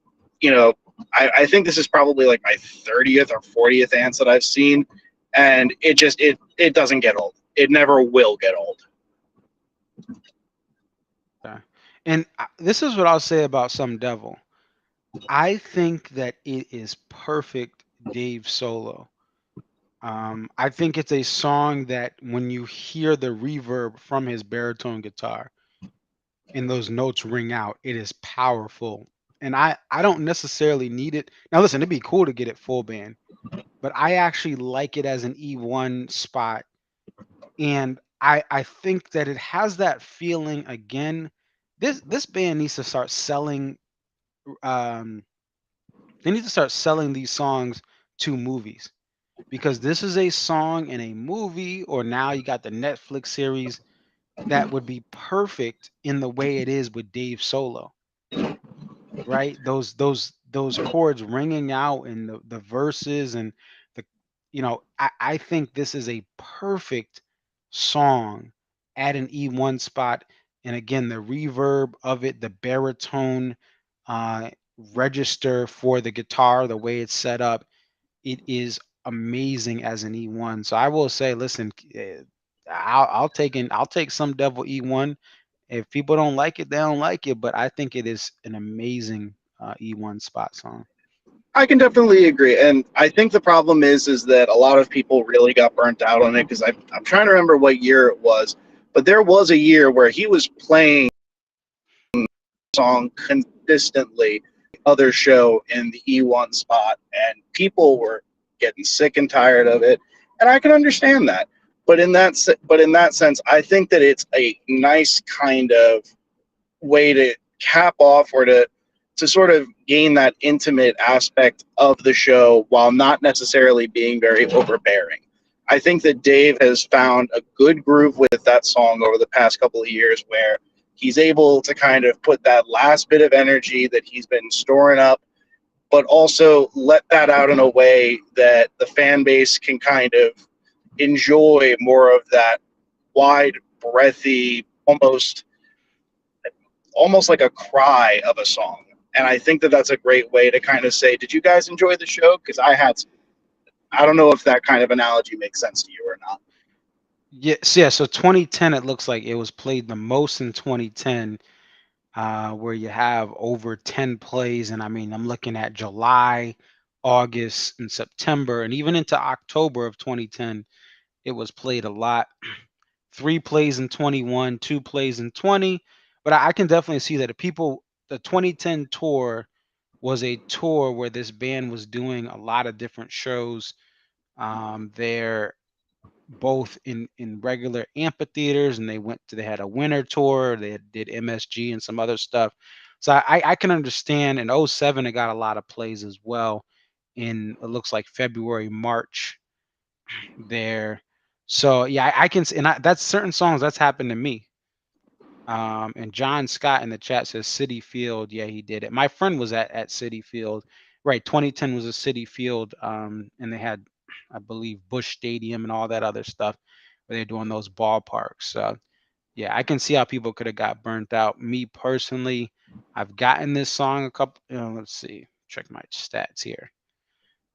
I think this is probably like my 30th or 40th Ants that I've seen. And it doesn't get old. It never will get old. Okay. And this is what I'll say about Some Devil. I think that it is perfect Dave solo. I think it's a song that when you hear the reverb from his baritone guitar and those notes ring out, it is powerful. And I don't necessarily need it. Now listen, it'd be cool to get it full band, but I actually like it as an E1 spot. And I think that it has that feeling again. This band needs to start selling um they need to start selling these songs to movies, because this is a song in a movie, or now you got the Netflix series that would be perfect in the way it is with Dave solo, right? Those chords ringing out and the verses and the I think this is a perfect song at an E1 spot. And again, the reverb of it, the baritone uh register for the guitar, the way it's set up, it is amazing as an E1. So I will say, listen, I'll take Some Devil E1. If people don't like it, they don't like it. But I think it is an amazing E1 spot song. I can definitely agree, and I think the problem is that a lot of people really got burnt out on it, because I'm trying to remember what year it was, but there was a year where he was playing the song consistently, other show in the E1 spot, and people were getting sick and tired of it, and I can understand that. But in that sense, I think that it's a nice kind of way to cap off, or to to sort of gain that intimate aspect of the show while not necessarily being very overbearing. I think that Dave has found a good groove with that song over the past couple of years where he's able to kind of put that last bit of energy that he's been storing up, but also let that out in a way that the fan base can kind of enjoy more of that wide, breathy, almost like a cry of a song. And I think that that's a great way to kind of say, did you guys enjoy the show? Because I don't know if that kind of analogy makes sense to you or not. Yes, yeah. So 2010, it looks like it was played the most in 2010, where you have over 10 plays. And I mean, I'm looking at July, August, and September, and even into October of 2010, it was played a lot. 3 plays in 21, 2 plays in 20. But I can definitely see that the 2010 tour was a tour where this band was doing a lot of different shows. They're both in regular amphitheaters, and they had a winter tour. They did MSG and some other stuff. So I can understand. In '07, it got a lot of plays as well. In it looks like February, March there. So yeah, I can and that's certain songs that's happened to me. And John Scott in the chat says City Field. Yeah, he did it. My friend was at City Field. Right, 2010 was a City Field, and they had, I believe, Bush Stadium and all that other stuff where they're doing those ballparks. Yeah, I can see how people could have got burnt out. Me personally, I've gotten this song a couple. Let's see, check my stats here.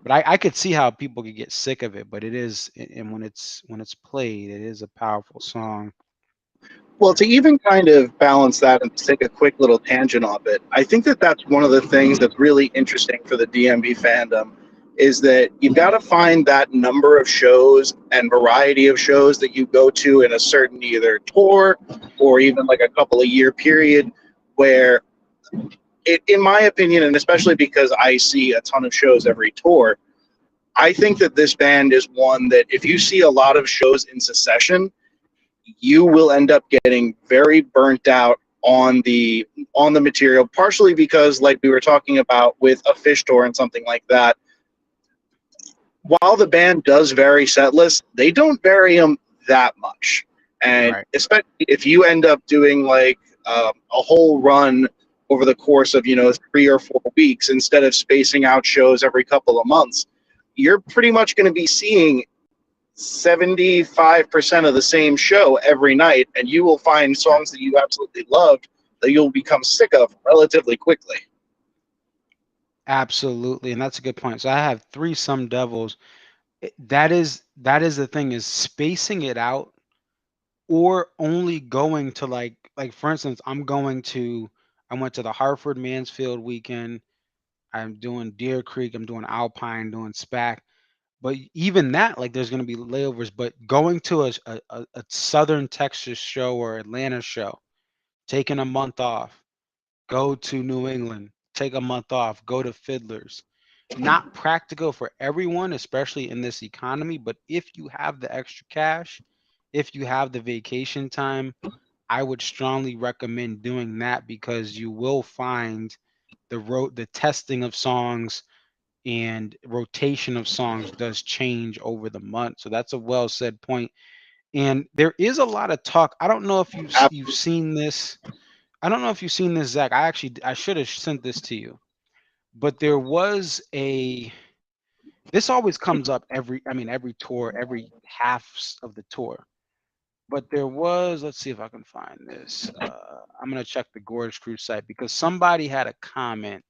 But I could see how people could get sick of it. But it is, and when it's played, it is a powerful song. Well, to even kind of balance that and take a quick little tangent off it, I think that that's one of the things that's really interesting for the DMB fandom is that you've got to find that number of shows and variety of shows that you go to in a certain either tour or even like a couple of year period where it, in my opinion, and especially because I see a ton of shows every tour, I think that this band is one that if you see a lot of shows in succession, you will end up getting very burnt out on the material, partially because like we were talking about with a fish tour and something like that, while the band does vary set lists, they don't vary them that much. And Right. especially if you end up doing like a whole run over the course of 3 or 4 weeks instead of spacing out shows every couple of months, you're pretty much going to be seeing 75% of the same show every night, and you will find songs that you absolutely loved that you'll become sick of relatively quickly. Absolutely, and that's a good point. So I have three Some Devils. That is the thing, is spacing it out, or only going to like for instance, I went to the Hartford Mansfield weekend. I'm doing Deer Creek. I'm doing Alpine. Doing SPAC. But even that, like, there's going to be layovers. But going to a Southern Texas show or Atlanta show, taking a month off, go to New England, take a month off, go to Fiddlers. Not practical for everyone, especially in this economy, but if you have the extra cash, if you have the vacation time, I would strongly recommend doing that, because you will find the testing of songs and rotation of songs does change over the month. So that's a well said point. And there is a lot of talk. I don't know if you've seen this. I don't know if you've seen this, Zach. I should have sent this to you. But there was a this always comes up every tour, every of the tour. But there was, let's see if I can find this. I'm gonna check the Gorge Crew site, because somebody had a comment,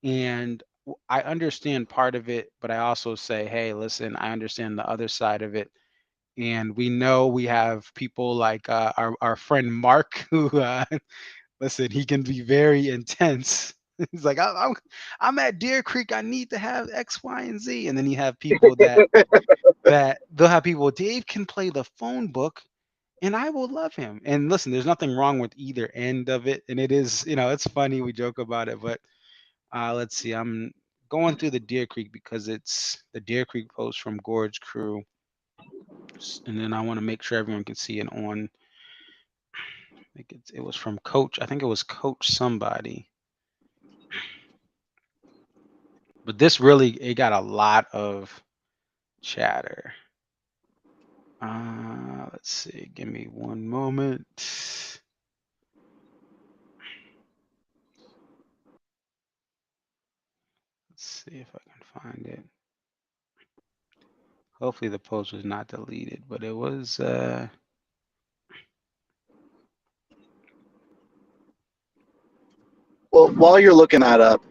and I understand part of it, but I also say, hey, listen, I understand the other side of it. And we know we have people like our friend Mark, who listen, he can be very intense. He's like, I'm at Deer Creek. I need to have X, Y, and Z. And then you have people that they'll have people. Dave can play the phone book, and I will love him. And listen, there's nothing wrong with either end of it. And it is, it's funny, we joke about it. But let's see, I'm going through the Deer Creek, because it's the Deer Creek post from Gorge Crew, and then I want to make sure everyone can see it on. I think it was from Coach. I think it was Coach somebody. But this really, it got a lot of chatter. Let's see. Give me one moment. Let's see if I can find it. Hopefully the post was not deleted, but it was. Well, while you're looking that up,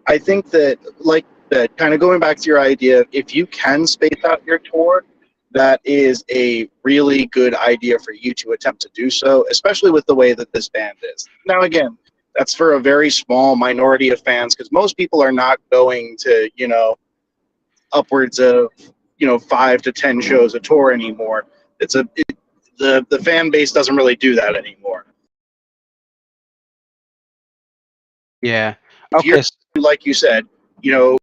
I think that, like that, kind of going back to your idea, if you can space out your tour, that is a really good idea for you to attempt to do so, especially with the way that this band is. Now, again, that's for a very small minority of fans, because most people are not going to, upwards of, 5 to 10 shows a tour anymore. The fan base doesn't really do that anymore. Yeah. If you're, Okay. like you said, Yeah.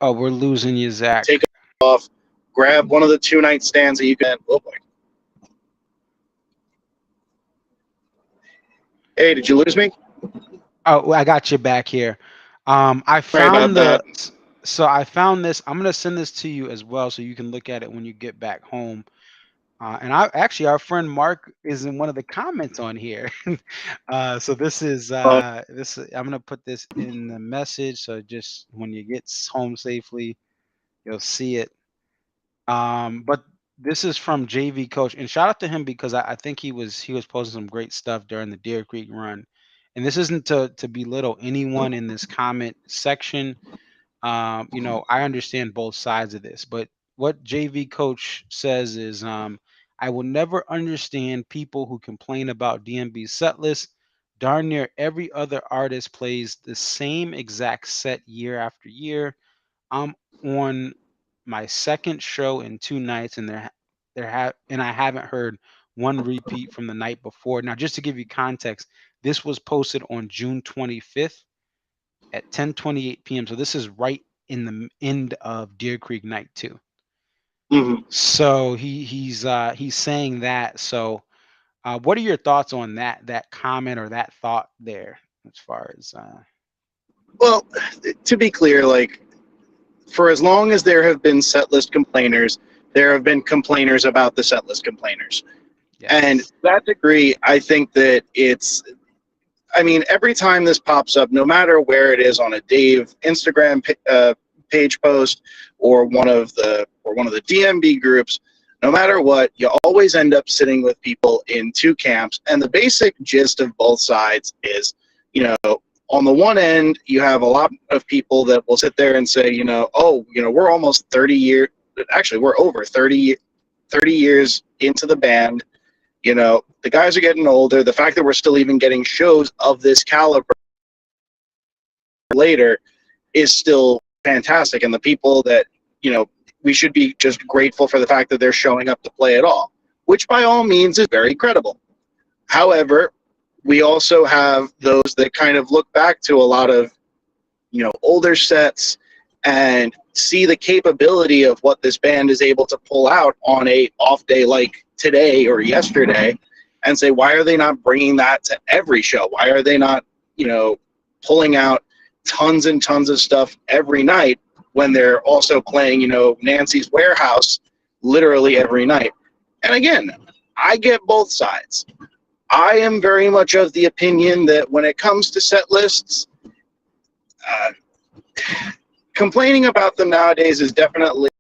Oh, we're losing you, Zach. take off, grab one of the 2-night stands that you can. Oh boy. Hey, did you lose me? Oh, I got you back here. I Sorry about found that. so I found this. I'm gonna send this to you as well, so you can look at it when you get back home. And our friend Mark is in one of the comments on here. So this is this. I'm gonna put this in the message, so just when you get home safely, you'll see it. But this is from JV Coach, and shout out to him because I think he was posting some great stuff during the Deer Creek run. And this isn't to belittle anyone in this comment section. I understand both sides of this, but what JV Coach says is, I will never understand people who complain about DMB setlist. Darn near every other artist plays the same exact set year after year. I'm on my second show in 2 nights, and I haven't heard one repeat from the night before. Now, just to give you context, this was posted on June 25th at 10:28 p.m. So this is right in the end of Deer Creek Night 2. Mm-hmm. So he's saying that. So what are your thoughts on that comment or that thought there as far as Well, to be clear, like, for as long as there have been setlist complainers, there have been complainers about the setlist complainers. yes. And to that degree, I think that every time this pops up, no matter where it is on a Dave Instagram page post or one of the DMB groups, no matter what, you always end up sitting with people in two camps. And the basic gist of both sides is, on the one end, you have a lot of people that will sit there and say, we're almost 30 years. Actually, we're over 30 years into the band. The guys are getting older. The fact that we're still even getting shows of this caliber later is still fantastic. And the people that, we should be just grateful for the fact that they're showing up to play at all, which by all means is very credible. However, we also have those that kind of look back to a lot of, older sets and see the capability of what this band is able to pull out on a off day like today or yesterday, and say, why are they not bringing that to every show? Why are they not, pulling out tons and tons of stuff every night when they're also playing, Nancy's Warehouse literally every night? And again, I get both sides. I am very much of the opinion that when it comes to set lists, complaining about them nowadays is definitely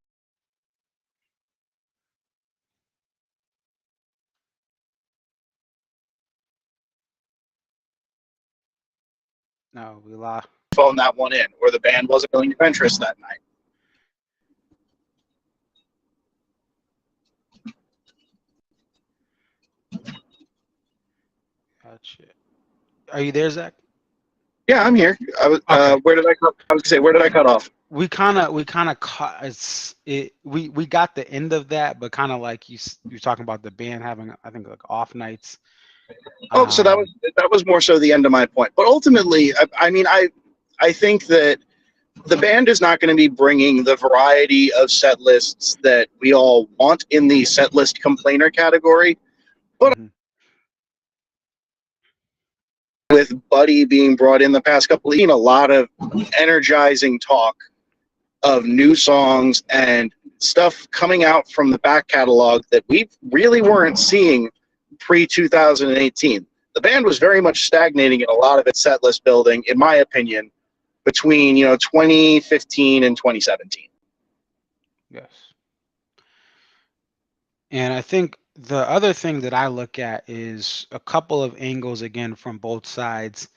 no, we lost. phone that one in, or the band wasn't willing to interest that night. Gotcha. Are you there, Zach? Yeah, I'm here. Okay. Where did I cut off? We kind of caught we got the end of that, but kind of like you're talking about the band having, I think, like off nights. Oh, so that was more so the end of my point. But ultimately, I think that the band is not going to be bringing the variety of set lists that we all want in the set list complainer category. But with Buddy being brought in the past couple of years, a lot of energizing talk of new songs and stuff coming out from the back catalog that we really weren't seeing pre-2018. The band was very much stagnating in a lot of its set list building, in my opinion, between 2015 and 2017. Yes. And I think the other thing that I look at is a couple of angles again from both sides.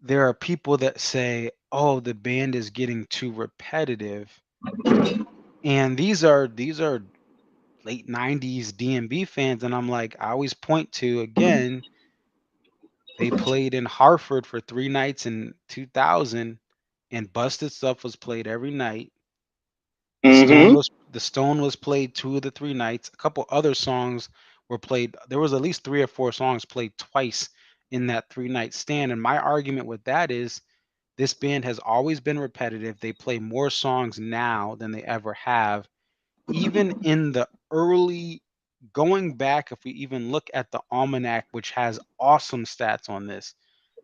There are people that say, "Oh, the band is getting too repetitive," and these are late '90s DMB fans, and I'm like, I always point to again, they played in Hartford for 3 nights in 2000, and Busted Stuff was played every night. Mm-hmm. The Stone was played 2 of the 3 nights. A couple other songs were played. There was at least 3 or 4 songs played twice in that 3-night stand. And my argument with that is this band has always been repetitive. They play more songs now than they ever have. Even in the early going back, if we even look at the almanac, which has awesome stats on this,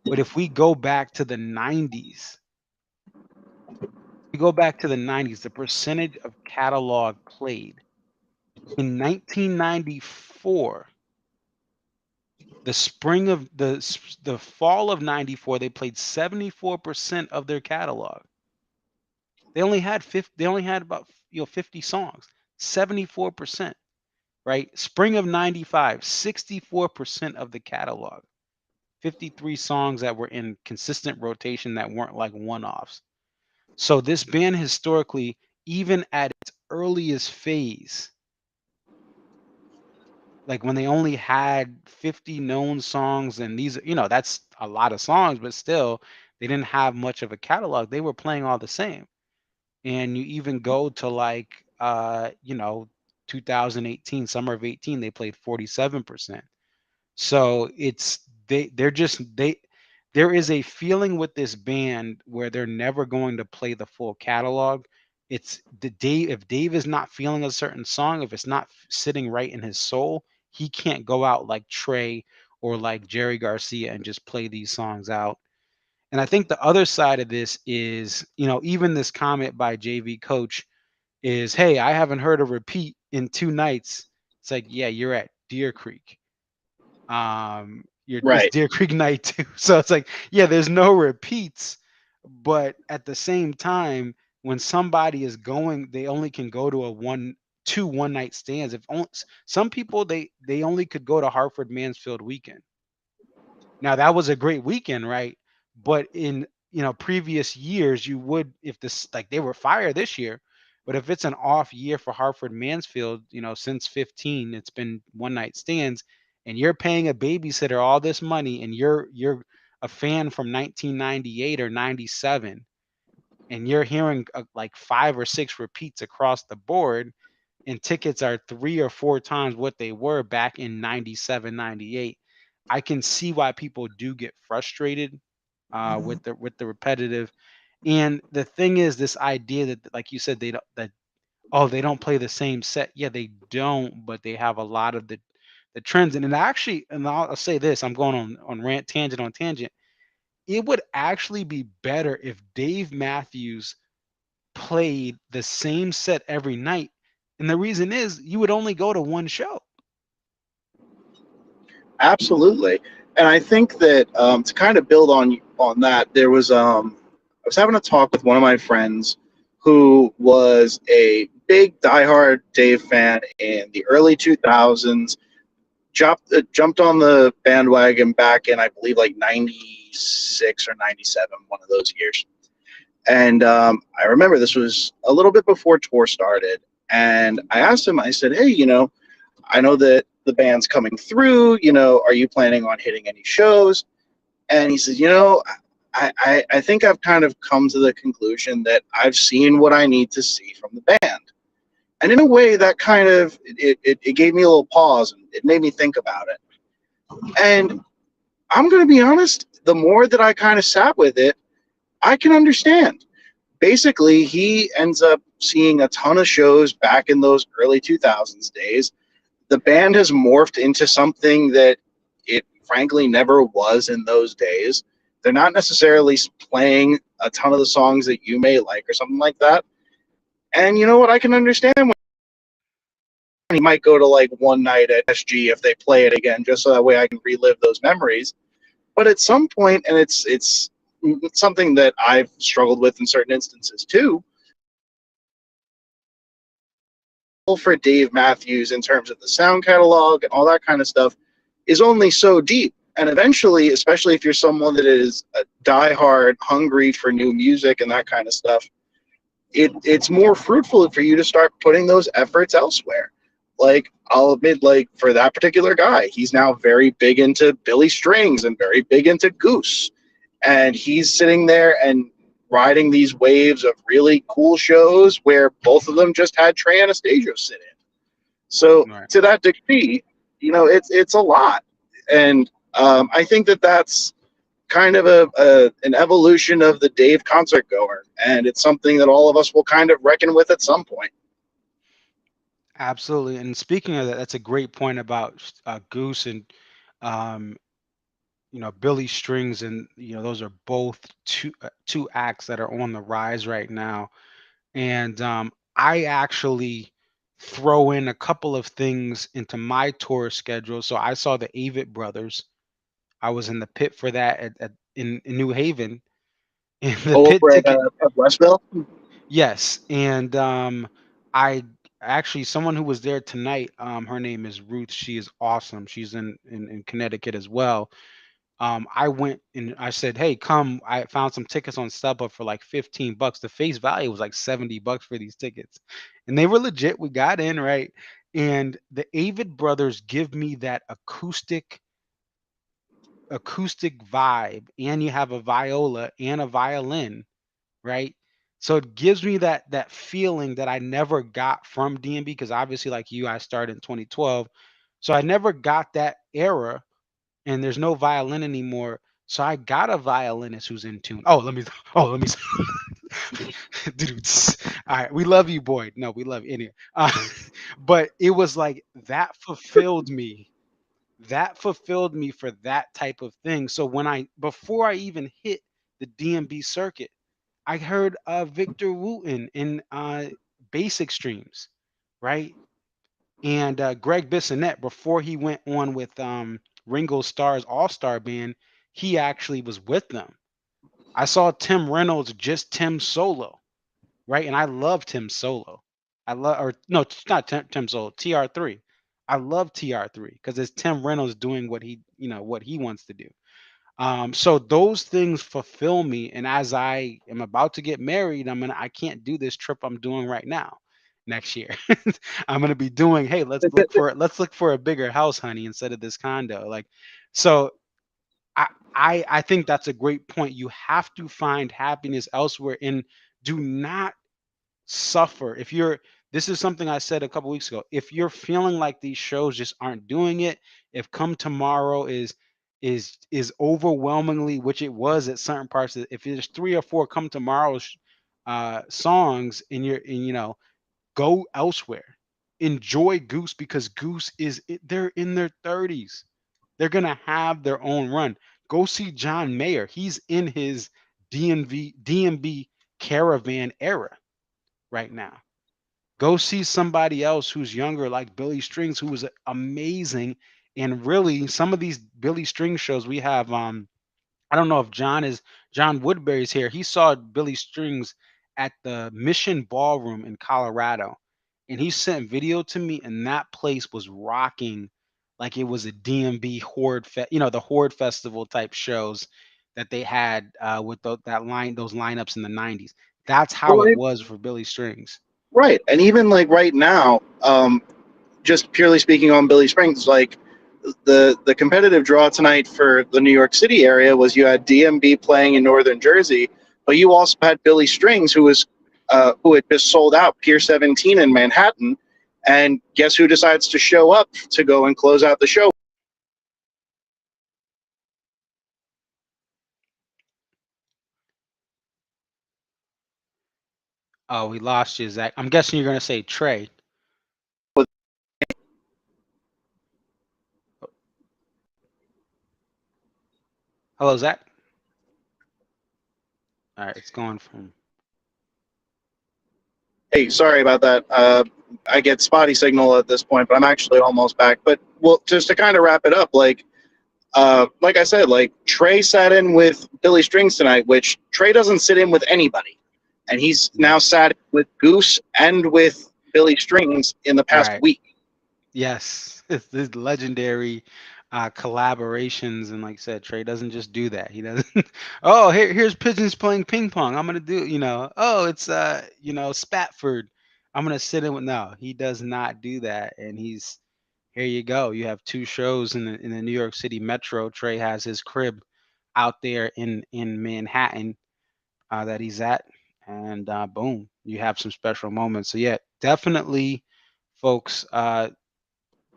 but if we go back to the 90s, the percentage of catalog played in 1994, the spring of the fall of 94, they played 74% of their catalog. They only had about 50 songs, 74%, right? Spring of 95, 64% of the catalog, 53 songs that were in consistent rotation that weren't like one-offs. So this band historically, even at its earliest phase, like when they only had 50 known songs, and these, that's a lot of songs, but still, they didn't have much of a catalog. They were playing all the same. And you even go to like, 2018, summer of 18, they played 47%. So there is a feeling with this band where they're never going to play the full catalog. It's if Dave is not feeling a certain song, if it's not sitting right in his soul, he can't go out like Trey or like Jerry Garcia and just play these songs out. And I think the other side of this is, even this comment by JV Coach is, "Hey, I haven't heard a repeat in 2 nights." It's like, yeah, you're at Deer Creek. It's Right. Deer Creek night too. So it's like, yeah, there's no repeats, but at the same time, when somebody is going, they only can go to 2 one-night stands. If only some people they only could go to Hartford Mansfield weekend. Now that was a great weekend, right? But in previous years, you would, if this, like, they were fire this year, but if it's an off year for Hartford Mansfield, since 15, it's been one night stands, and you're paying a babysitter all this money, and you're a fan from 1998 or 97, and you're hearing like 5 or 6 repeats across the board, and tickets are 3 or 4 times what they were back in 97, 98. I can see why people do get frustrated with the repetitive. And the thing is, this idea that, like you said, they don't play the same set. Yeah, they don't, but they have a lot of the trends. And it actually, and I'll say this, I'm going on rant tangent on tangent. It would actually be better if Dave Matthews played the same set every night. And the reason is you would only go to one show. Absolutely. And I think that to kind of build on that, there was I was having a talk with one of my friends who was a big diehard Dave fan in the early 2000s. Jumped on the bandwagon back in, I believe, like 96 or 97, one of those years. And I remember this was a little bit before tour started. And I asked him, I said, "Hey, I know that the band's coming through, are you planning on hitting any shows?" And he says, I think I've kind of come to the conclusion that I've seen what I need to see from the band. And in a way, that kind of, it gave me a little pause, and it made me think about it. And I'm going to be honest, the more that I kind of sat with it, I can understand. Basically, he ends up seeing a ton of shows back in those early 2000s days. The band has morphed into something that it frankly never was in those days. They're not necessarily playing a ton of the songs that you may like or something like that. And you know what? I can understand when you might go to like one night at SG if they play it again, just so that way I can relive those memories. But at some point, and it's something that I've struggled with in certain instances too, for Dave Matthews in terms of the sound catalog and all that kind of stuff is only so deep. And eventually, especially if you're someone that is a diehard, hungry for new music and that kind of stuff, it's more fruitful for you to start putting those efforts elsewhere. Like, I'll admit, like, for that particular guy, he's now very big into Billy Strings and very big into Goose. And he's sitting there and riding these waves of really cool shows where both of them just had Trey Anastasio sit in. So Right. to that degree, it's a lot. And I think that's kind of an evolution of the Dave concert goer, and it's something that all of us will kind of reckon with at some point. Absolutely. And speaking of that, that's a great point about Goose and um, Billy Strings, and those are both two acts that are on the rise right now. And I actually throw in a couple of things into my tour schedule. So I saw the Avett Brothers. I was in the pit for that in New Haven, and the pit Over ticket. at Westville. Yes, and I actually, someone who was there tonight. Her name is Ruth. She is awesome. She's in Connecticut as well. I went and I said, "Hey, come!" I found some tickets on StubHub for like $15. The face value was like $70 for these tickets, and they were legit. We got in right, and the Avid Brothers give me that acoustic vibe, and you have a viola and a violin, right? So it gives me that feeling that I never got from DMB, because obviously, like you, I started in 2012, so I never got that era, and there's no violin anymore. So I got a violinist who's in tune. Oh, let me. Dude, all right, we love you, Boyd. No, we love you anyway. But it was like that fulfilled me. That fulfilled me for that type of thing. So before I even hit the DMB circuit, I heard Victor Wooten in Basic Streams, right? And Greg Bissonette, before he went on with Ringo Starr's All Star Band, he actually was with them. I saw Tim Reynolds, just Tim solo, right? And I love Tim solo. I love, or no, it's not Tim solo, TR3. I love TR3 because it's Tim Reynolds doing what he wants to do. So those things fulfill me. And as I am about to get married, I can't do this trip I'm doing right now next year. I'm gonna be doing, hey, let's look for a bigger house, honey, instead of this condo. Like, so I think that's a great point. You have to find happiness elsewhere, and do not suffer. This is something I said a couple weeks ago. If you're feeling like these shows just aren't doing it, if Come Tomorrow is overwhelmingly, which it was at certain parts if there's 3 or 4 Come Tomorrow songs, and go elsewhere. Enjoy Goose, because they're in their 30s. They're gonna have their own run. Go see John Mayer. He's in his DMB caravan era right now. Go see somebody else who's younger, like Billy Strings, who was amazing. And really, some of these Billy Strings shows we have, I don't know if John Woodbury's here. He saw Billy Strings at the Mission Ballroom in Colorado, and he sent video to me, and that place was rocking like it was a DMB the Horde Festival type shows that they had with those lineups in the 90s. That's how Well, it was for Billy Strings. right, and even like right now, just purely speaking on Billy Springs, like the competitive draw tonight for the New York City area was you had DMB playing in Northern Jersey, but you also had Billy Strings, who had just sold out Pier 17 in Manhattan, and guess who decides to show up to go and close out the show? Oh, we lost you, Zach. I'm guessing you're gonna say Trey. Hello, Zach. All right, it's going from. Hey, sorry about that. I get spotty signal at this point, but I'm actually almost back. But well, just to kind of wrap it up, like I said, like Trey sat in with Billy Strings tonight, which Trey doesn't sit in with anybody, and he's Yeah. now sat with Goose and with Billy Strings in the All past right. week. Yes, it's this legendary collaborations, and like I said, Trey doesn't just do that. He doesn't. Oh, here's pigeons playing ping pong. I'm gonna do. Oh, it's Spatford. I'm gonna sit in with. No, he does not do that, and he's here. You go. You have two shows in the New York City Metro. Trey has his crib out there in Manhattan that he's at, and boom, you have some special moments. So yeah, definitely, folks.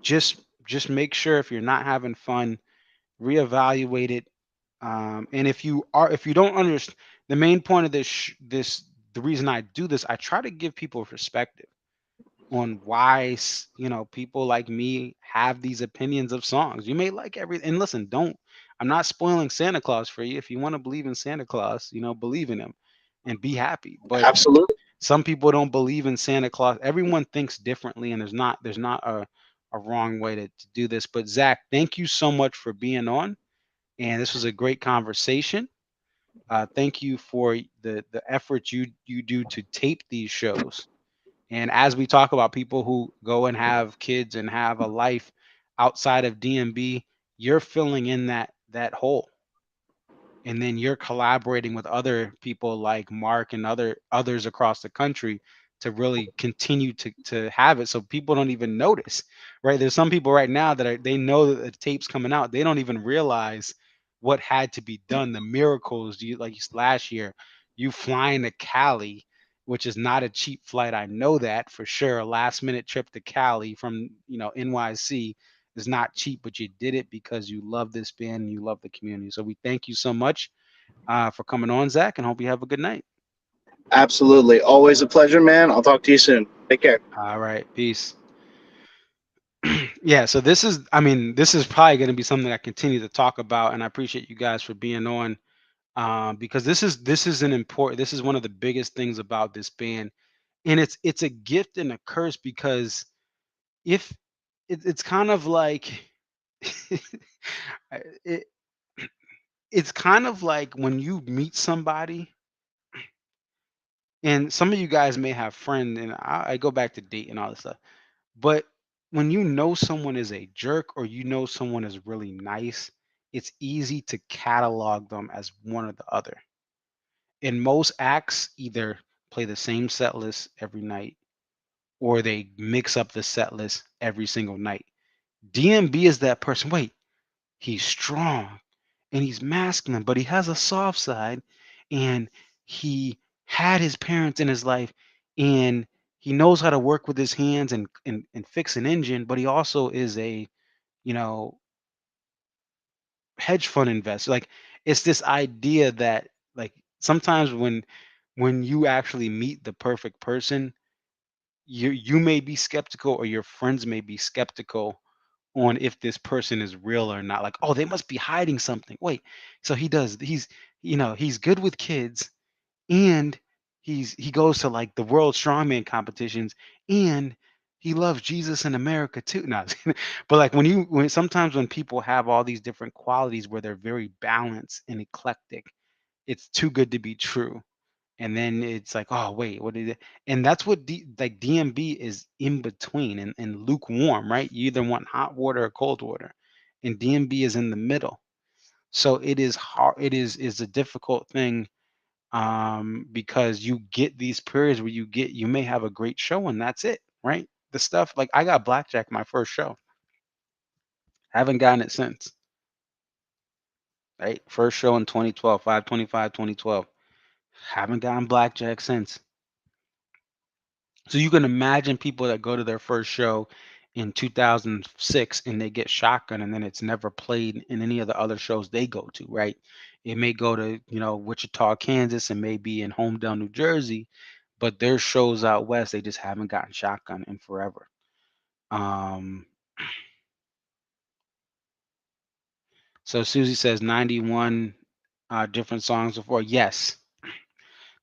Just just make sure if you're not having fun, reevaluate it. And if you don't understand the main point of this, the reason I do this, I try to give people perspective on why people like me have these opinions of songs. You may like everything, and listen, don't. I'm not spoiling Santa Claus for you. If you want to believe in Santa Claus, believe in him and be happy. But Absolutely. some people don't believe in Santa Claus. Everyone thinks differently, and there's not a wrong way to do this. But Zach, thank you so much for being on, and this was a great conversation. Thank you for the effort you do to tape these shows. And as we talk about people who go and have kids and have a life outside of DMB, you're filling in that hole, and then you're collaborating with other people like Mark and others across the country to really continue to have it so people don't even notice, right? There's some people right now that they know that the tape's coming out, they don't even realize what had to be done, the miracles. You like last year, you flying to Cali, which is not a cheap flight. I know that for sure. A last minute trip to Cali from NYC is not cheap, but you did it because you love this band and you love the community. So we thank you so much for coming on, Zach, and hope you have a good night. Absolutely. Always a pleasure, man. I'll talk to you soon. Take care. All right, peace. Yeah, so this is probably going to be something I continue to talk about, and I appreciate you guys for being on because this is an important. This is one of the biggest things about this band, and it's a gift and a curse because if it's kind of like it, it's kind of like when you meet somebody, and some of you guys may have friends, and I go back to date and all this stuff. But when you know someone is a jerk or you know someone is really nice, it's easy to catalog them as one or the other. And most acts either play the same set list every night or they mix up the set list every single night. DMB is that person. Wait, he's strong and he's masculine, but he has a soft side, and he had his parents in his life, and he knows how to work with his hands and fix an engine, but he also is a you know hedge fund investor. Like, it's this idea that, like, sometimes when you actually meet the perfect person, you may be skeptical or your friends may be skeptical on if this person is real or not. Like, oh, they must be hiding something. Wait, so he's good with kids, and he goes to like the world strongman competitions, and he loves Jesus and America too. No, but like when sometimes when people have all these different qualities where they're very balanced and eclectic, it's too good to be true. And then it's like, oh wait, what is it? And that's what like DMB is in between and lukewarm, right? You either want hot water or cold water, and DMB is in the middle. So it is hard. It is a difficult thing, because you get these periods where you may have a great show and that's it, right? The stuff like I got blackjack my first show, haven't gotten it since, right? First show in 2012, 525 2012, haven't gotten blackjack since. So you can imagine people that go to their first show in 2006 and they get shotgun and then it's never played in any of the other shows they go to, right? It may go to, Wichita, Kansas, and maybe in Holmdel, New Jersey, but their shows out west, they just haven't gotten shotgun in forever. Um, So Susie says 91 different songs before. Yes,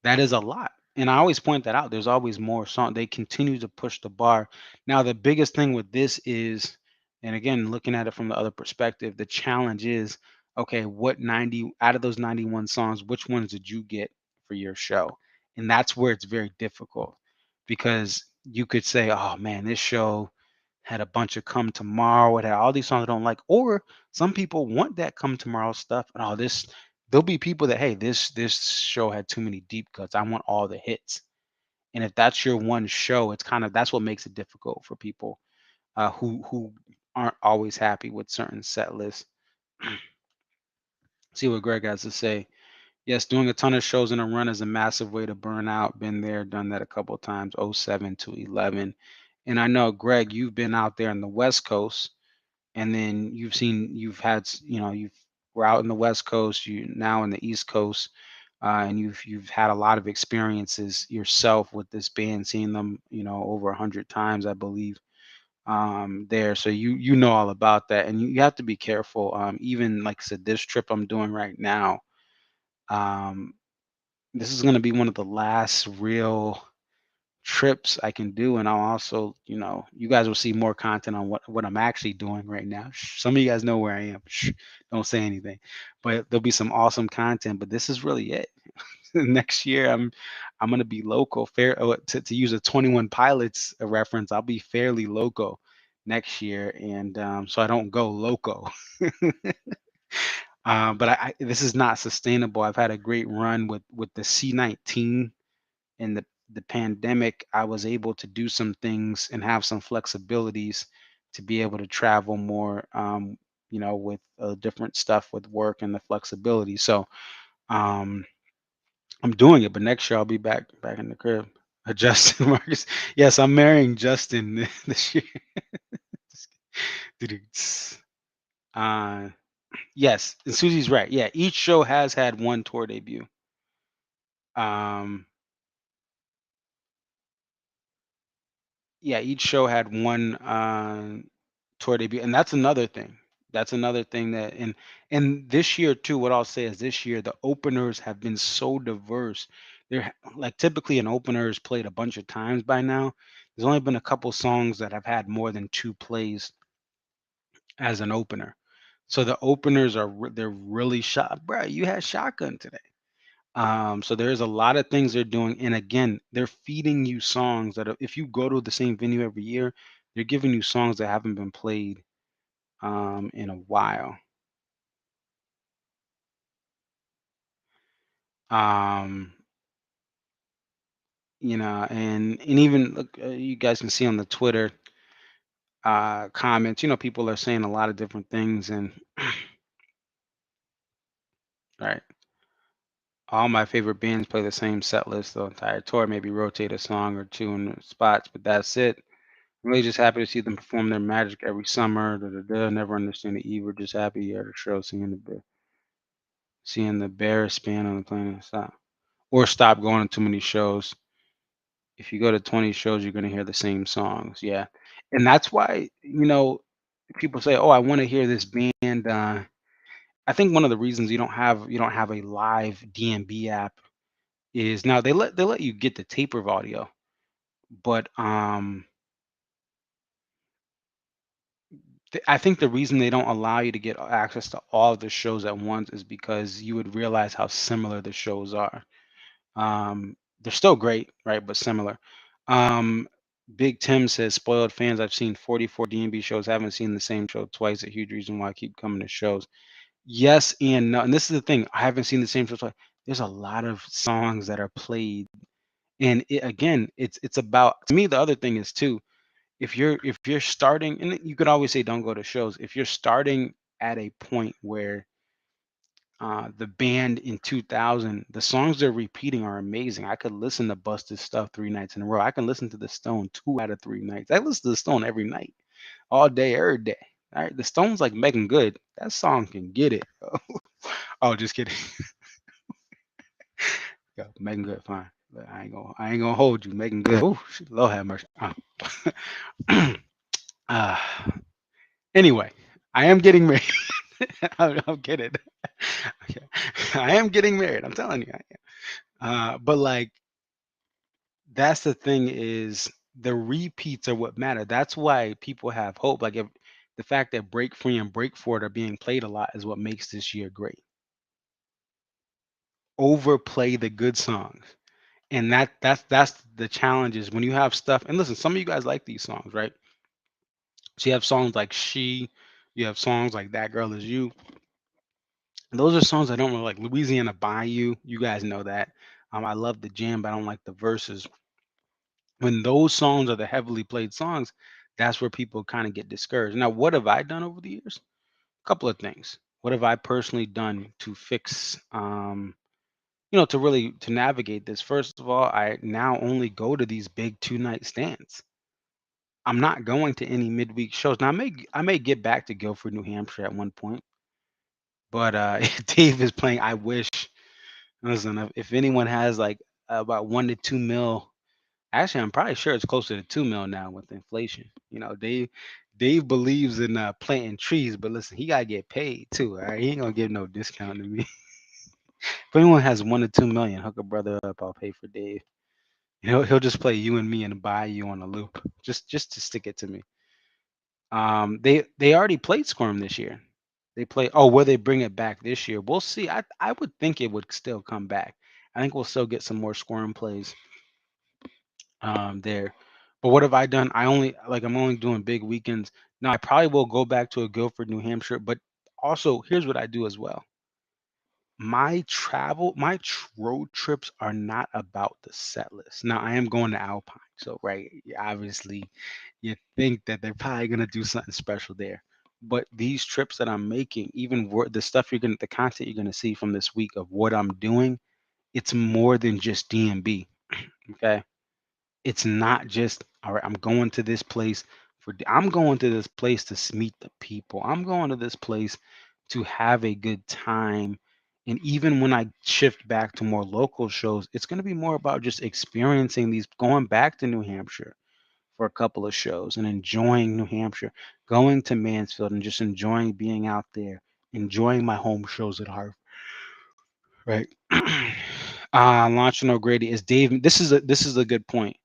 that is a lot. And I always point that out. There's always more song. They continue to push the bar. Now, the biggest thing with this is, and again, looking at it from the other perspective, the challenge is, okay, what 90 out of those 91 songs, which ones did you get for your show? And that's where it's very difficult because you could say, oh man, this show had a bunch of Come Tomorrow. It had all these songs I don't like. Or some people want that Come Tomorrow stuff. And oh, this there'll be people that, hey, this show had too many deep cuts. I want all the hits. And if that's your one show, it's kind of that's what makes it difficult for people who aren't always happy with certain set lists. See what Greg has to say. Yes, doing a ton of shows in a run is a massive way to burn out. Been there, done that a couple of times, '07 to 11. And I know, Greg, you've been out there on the West Coast, and then you've had, you've were out in the West Coast, you now in the East Coast, and you've had a lot of experiences yourself with this band, seeing them, over 100 times, I believe, there. So you know all about that, and you have to be careful. Even like I said, this trip I'm doing right now. Um, this is going to be one of the last real trips I can do, and I'll also, you guys will see more content on what I'm actually doing right now. Some of you guys know where I am. Don't say anything, but there'll be some awesome content. But this is really it. Next year, I'm gonna be local. To use a 21 Pilots reference, I'll be fairly local next year, and so I don't go loco. But this is not sustainable. I've had a great run with the C19 in the pandemic. I was able to do some things and have some flexibilities to be able to travel more, with different stuff with work and the flexibility. So um, I'm doing it, but next year I'll be back in the crib. Justin Marcus. Yes, I'm marrying Justin this year. uh, yes, and Susie's right. Yeah, each show has had one tour debut. Um, yeah, each show had one tour debut, and that's another thing. That's another thing that, and this year too. What I'll say is this year the openers have been so diverse. They're like typically an opener is played a bunch of times by now. There's only been a couple songs that have had more than two plays as an opener. So the openers they're really shot. Bro, you had Shotgun today. So there's a lot of things they're doing, and again, they're feeding you songs that if you go to the same venue every year, they're giving you songs that haven't been played in a while. Um, and even look, you guys can see on the Twitter comments, people are saying a lot of different things, and right, all my favorite bands play the same set list the entire tour, maybe rotate a song or two in the spots, but that's it. I'm really just happy to see them perform their magic every summer. Da, da, da. Never understand the E. We're just happy at a show seeing the Bears span on the planet. Stop going to too many shows. If you go to 20 shows, you're gonna hear the same songs. Yeah, and that's why people say, "Oh, I want to hear this band." I think one of the reasons you don't have a live DMB app is now they let you get the tape of audio, but I think the reason they don't allow you to get access to all of the shows at once is because you would realize how similar the shows are. They're still great, right? But similar. Um, Big Tim says, spoiled fans. I've seen 44 DMB shows, haven't seen the same show twice. A huge reason why I keep coming to shows. Yes and no. And this is the thing. I haven't seen the same show twice. There's a lot of songs that are played. And again, it's about to me, the other thing is too, if you're starting, and you could always say don't go to shows. If you're starting at a point where the band in 2000, the songs they're repeating are amazing. I could listen to Busted Stuff 3 nights in a row. I can listen to the Stone 2 out of 3 nights. I listen to the Stone every night, all day, every day. All right, the Stones like Megan Good. That song can get it. Oh, just kidding. Yeah, Megan Good, fine. But I ain't gonna hold you, Megan Good. Oh, Lord have mercy. Uh, anyway, I am getting married. I'm kidding. Okay. I am getting married. I'm telling you. But like that's the thing is the repeats are what matter. That's why people have hope. Like if the fact that Break Free and Break For It are being played a lot is what makes this year great. Overplay the good songs. And that's the challenge is when you have stuff and listen, some of you guys like these songs, right? So you have songs like She, you have songs like That Girl Is You. And those are songs I don't really like. Louisiana Bayou, you guys know that. I love the jam, but I don't like the verses. When those songs are the heavily played songs, that's where people kind of get discouraged. Now, what have I done over the years? A couple of things. What have I personally done to fix to really to navigate this? First of all, I now only go to these big 2 night stands. I'm not going to any midweek shows. Now I may get back to Guilford, New Hampshire at one point, but Dave is playing I Wish. Listen, if anyone has like about 1 to 2 mil. Actually, I'm probably sure it's closer to 2 mil now with inflation. Dave believes in planting trees, but listen, he gotta get paid too. All right, he ain't gonna give no discount to me. If anyone has 1 to 2 million, hook a brother up. I'll pay for Dave. He'll just play you and me and buy you on a loop, just to stick it to me. They already played Squirm this year. They play. Oh, will they bring it back this year? We'll see. I would think it would still come back. I think we'll still get some more Squirm plays there. But what have I done? I'm only doing big weekends. Now I probably will go back to a Guilford, New Hampshire, but also here's what I do as well. Road trips are not about the set list. Now I am going to Alpine, so right, obviously you think that they're probably gonna do something special there. But these trips that I'm making, even the content you're gonna see from this week of what I'm doing, it's more than just DMB. Okay, it's not just all right. I'm going to this place to meet the people. I'm going to this place to have a good time. And even when I shift back to more local shows, it's going to be more about just experiencing these, going back to New Hampshire for a couple of shows and enjoying New Hampshire, going to Mansfield and just enjoying being out there, enjoying my home shows at Harvard, right? Launching O'Grady is Dave. This is a good point.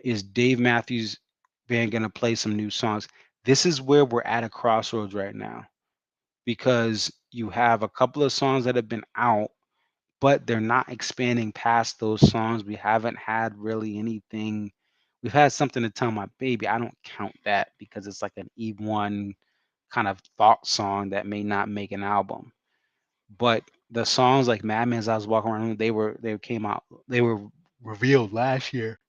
Is Dave Matthews Band gonna play some new songs? This is where we're at a crossroads right now because you have a couple of songs that have been out, but they're not expanding past those songs. We haven't had really anything. We've had something to tell my baby. I don't count that because it's like an E1 kind of thought song that may not make an album. But the songs like Madman as I was walking around, they were revealed last year.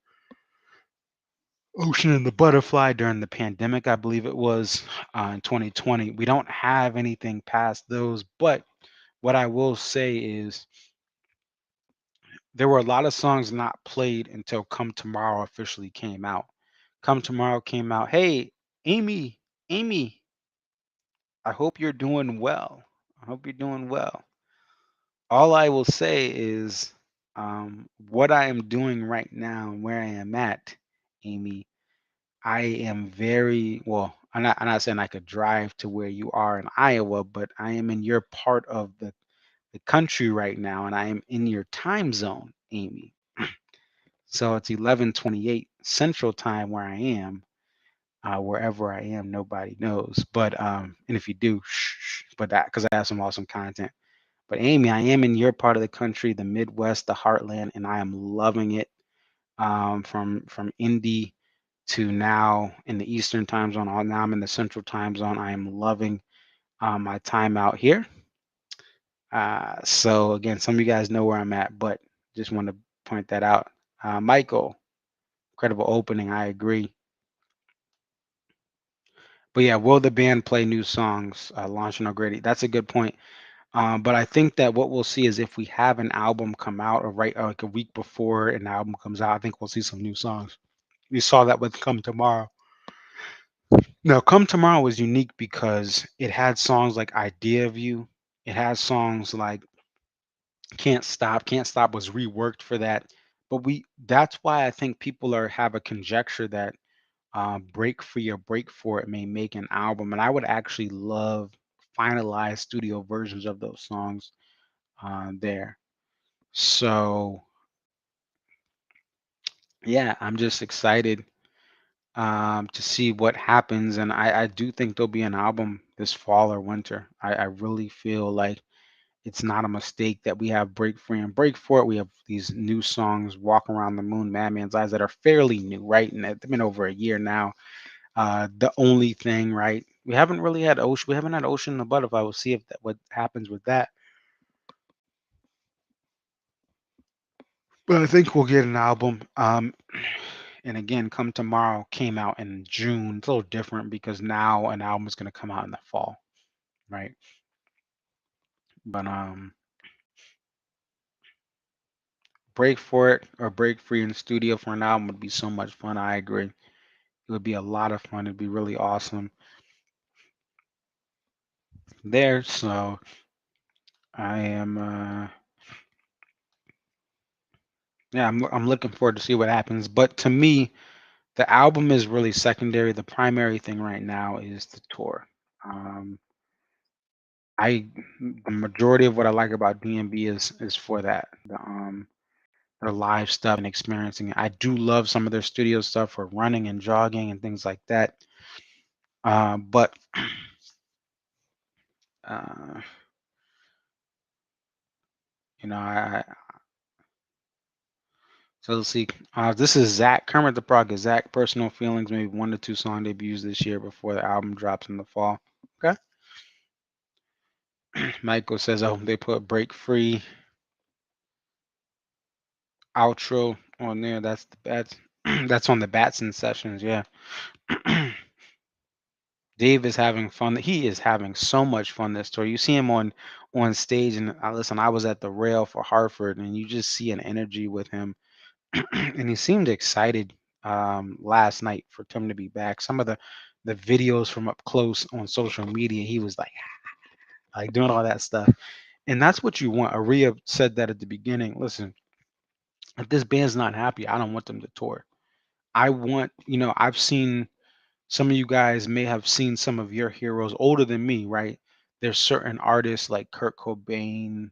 Ocean and the Butterfly during the pandemic, I believe it was in 2020. We don't have anything past those, but what I will say is there were a lot of songs not played until Come Tomorrow officially came out. Come Tomorrow came out. Hey, Amy, I hope you're doing well. I hope you're doing well. All I will say is what I am doing right now and where I am at, Amy. I am very well. I'm not saying I could drive to where you are in Iowa, but I am in your part of the country right now, and I am in your time zone, Amy. So it's 11:28 Central Time where I am. Wherever I am, nobody knows. But and if you do, shh, but that because I have some awesome content. But Amy, I am in your part of the country, the Midwest, the Heartland, and I am loving it. From Indy to now in the Eastern time zone. Now I'm in the Central time zone. I am loving my time out here. So again, some of you guys know where I'm at, but just want to point that out. Michael, incredible opening. I agree. But yeah, will the band play new songs? Launching O'Grady. That's a good point. But I think that what we'll see is if we have an album come out or like a week before an album comes out, I think we'll see some new songs. We saw that with Come Tomorrow. Now, Come Tomorrow was unique because it had songs like Idea of You. It has songs like Can't Stop. Can't Stop was reworked for that. But that's why I think people have a conjecture that Break Free or Break For It may make an album. And I would actually love finalized studio versions of those songs there. So yeah, I'm just excited to see what happens, and I do think there'll be an album this fall or winter. I really feel like it's not a mistake that we have Break Free and Break For It. We have these new songs, Walk Around the Moon, Madman's Eyes, that are fairly new, right? And they've been over a year now. The only thing, right? We haven't really had Ocean. We haven't had Ocean and the Butterfly. We'll see if that, what happens with that. But I think we'll get an album. And again, Come Tomorrow came out in June. It's a little different because now an album is going to come out in the fall, right? But Break For It or Break Free in the studio for an album would be so much fun. I agree. It would be a lot of fun. It'd be really awesome there. So I am, yeah, I'm looking forward to see what happens. But to me, the album is really secondary. The primary thing right now is the tour. Um, the majority of what I like about DMB is for that, their live stuff and experiencing it. I do love some of their studio stuff for running and jogging and things like that. But uh, you know, so let's see. This is Zach Kermit the Frog. Is Zach personal feelings? Maybe 1 to 2 song debuts this year before the album drops in the fall. Okay. Michael says, "Oh, they put Break Free outro on there. That's the bats. That's on the Batson sessions. Yeah." Dave is having fun. He is having so much fun this tour. You see him on stage, and listen, I was at the rail for Hartford, and you just see an energy with him, and he seemed excited last night for Tim to be back. Some of the videos from up close on social media, he was like doing all that stuff, and that's what you want. Ariya said that at the beginning. Listen, if this band's not happy, I don't want them to tour. I want, I've seen some of you guys may have seen some of your heroes older than me, right? There's certain artists like Kurt Cobain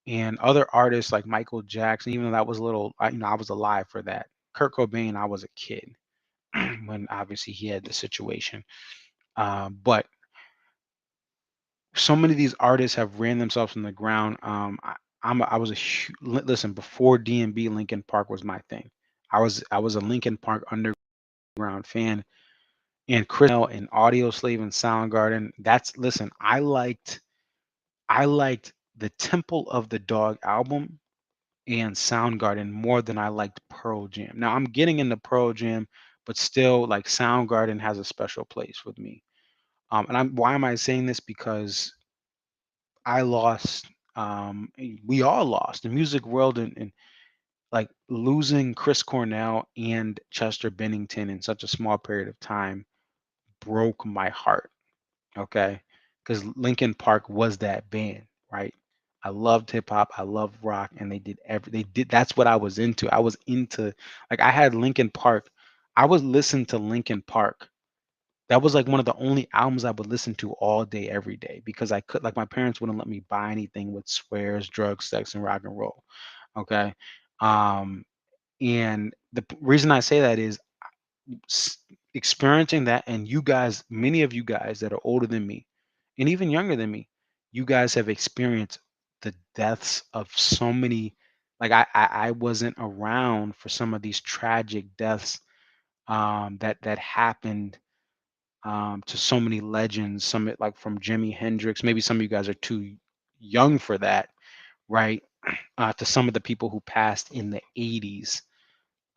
and other artists like Michael Jackson, even though that was a little, I was alive for that. Kurt Cobain, I was a kid when obviously he had the situation. But so many of these artists have ran themselves in the ground. I was listen, before DMB, Linkin Park was my thing. I was a Linkin Park underground fan, and Chris Cornell and Audio Slave and Soundgarden. Listen, I liked the Temple of the Dog album and Soundgarden more than I liked Pearl Jam. Now I'm getting into Pearl Jam, but still, like, Soundgarden has a special place with me. And why am I saying this? Because I lost. We all lost the music world, and like losing Chris Cornell and Chester Bennington in such a small period of time broke my heart. Okay, because Linkin Park was that band, right? I loved hip hop, I loved rock, and they did that's what I was into. I was into, like, I had Linkin Park. I would listen to Linkin Park. That was like one of the only albums I would listen to all day, every day, because I could, like, my parents wouldn't let me buy anything with swears, drugs, sex, and rock and roll. Okay. Um, and reason I say that is experiencing that, and you guys, many of you guys that are older than me and even younger than me, you guys have experienced the deaths of so many. Like, I wasn't around for some of these tragic deaths that happened to so many legends. Like from Jimi Hendrix. Maybe some of you guys are too young for that, right? To some of the people who passed in the 80s.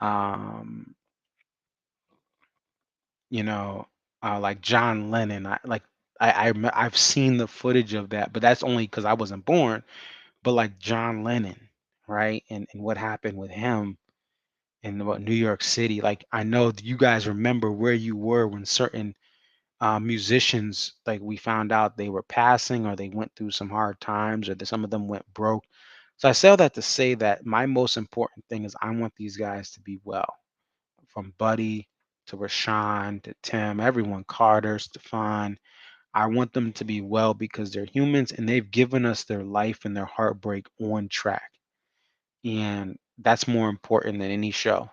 Um, you know, like John Lennon. I've seen the footage of that, but that's only because I wasn't born. But like John Lennon, right, and what happened with him in what New York City. Like, I know that you guys remember where you were when certain musicians, like, we found out they were passing, or they went through some hard times, or some of them went broke. So I say all that to say that my most important thing is I want these guys to be well, from Buddy to Rashawn to Tim, everyone, Carter, Stefan. I want them to be well because they're humans and they've given us their life and their heartbreak on track. And that's more important than any show.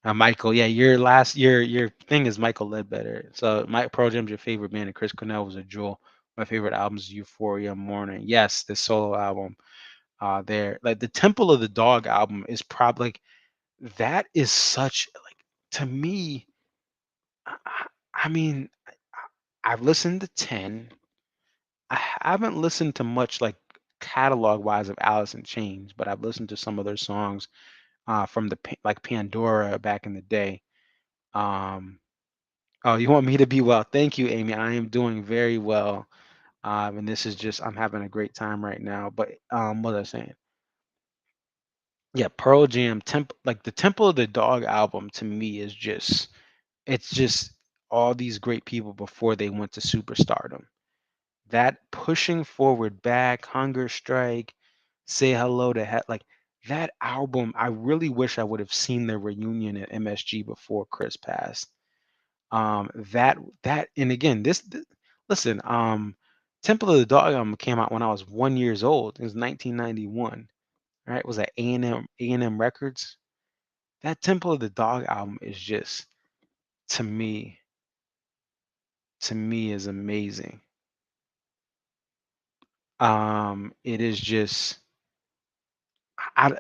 Michael, yeah, your thing is Michael Ledbetter. So Mike Pearl Jam's your favorite band, and Chris Cornell was a jewel. My favorite album is Euphoria, Morning. Yes, the solo album. There, like the Temple of the Dog album is probably like, that is such like to me. I mean, I've listened to 10. I haven't listened to much like catalog wise of Alice in Chains, but I've listened to some of their songs from the like Pandora back in the day. Um, oh, you want me to be well? Thank you, Amy. I am doing very well. And this is just I'm having a great time right now. But what was I saying? Yeah, Pearl Jam, like the Temple of the Dog album to me is just it's just all these great people before they went to superstardom. That pushing forward back, Hunger Strike, Say Hello to like that album, I really wish I would have seen the reunion at MSG before Chris passed. That and again, listen, Temple of the Dog album came out when I was 1 years old. It was 1991. Right? Was that A&M Records? That Temple of the Dog album is just to me is amazing. It is just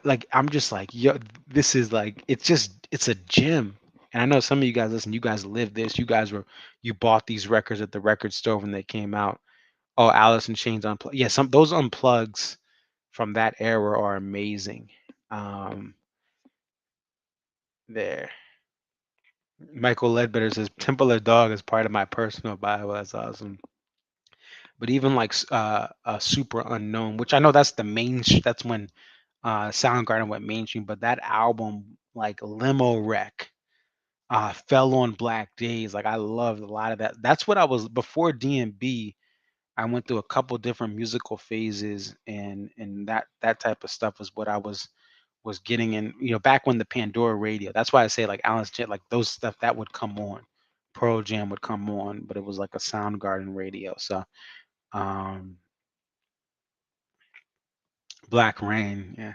like I'm just like, yo, this is like it's a gem. And I know some of you guys listen, you guys live this. You bought these records at the record store when they came out. Oh, Alice in Chains unplugged. Yeah, some those unplugs from that era are amazing. Um there. Michael Ledbetter says Temple of Dog is part of my personal Bible. That's awesome. But even like Super Unknown, which I know that's the main that's when Soundgarden went mainstream, but that album like Limo Wreck, Fell on Black Days, like I loved a lot of that. That's what I was before DMB. I went through a couple different musical phases, and that type of stuff was what I was getting in. Back when the Pandora radio. That's why I say like Alice Jet, like those stuff that would come on. Pearl Jam would come on, but it was like a Soundgarden radio. So um Black Rain, yeah.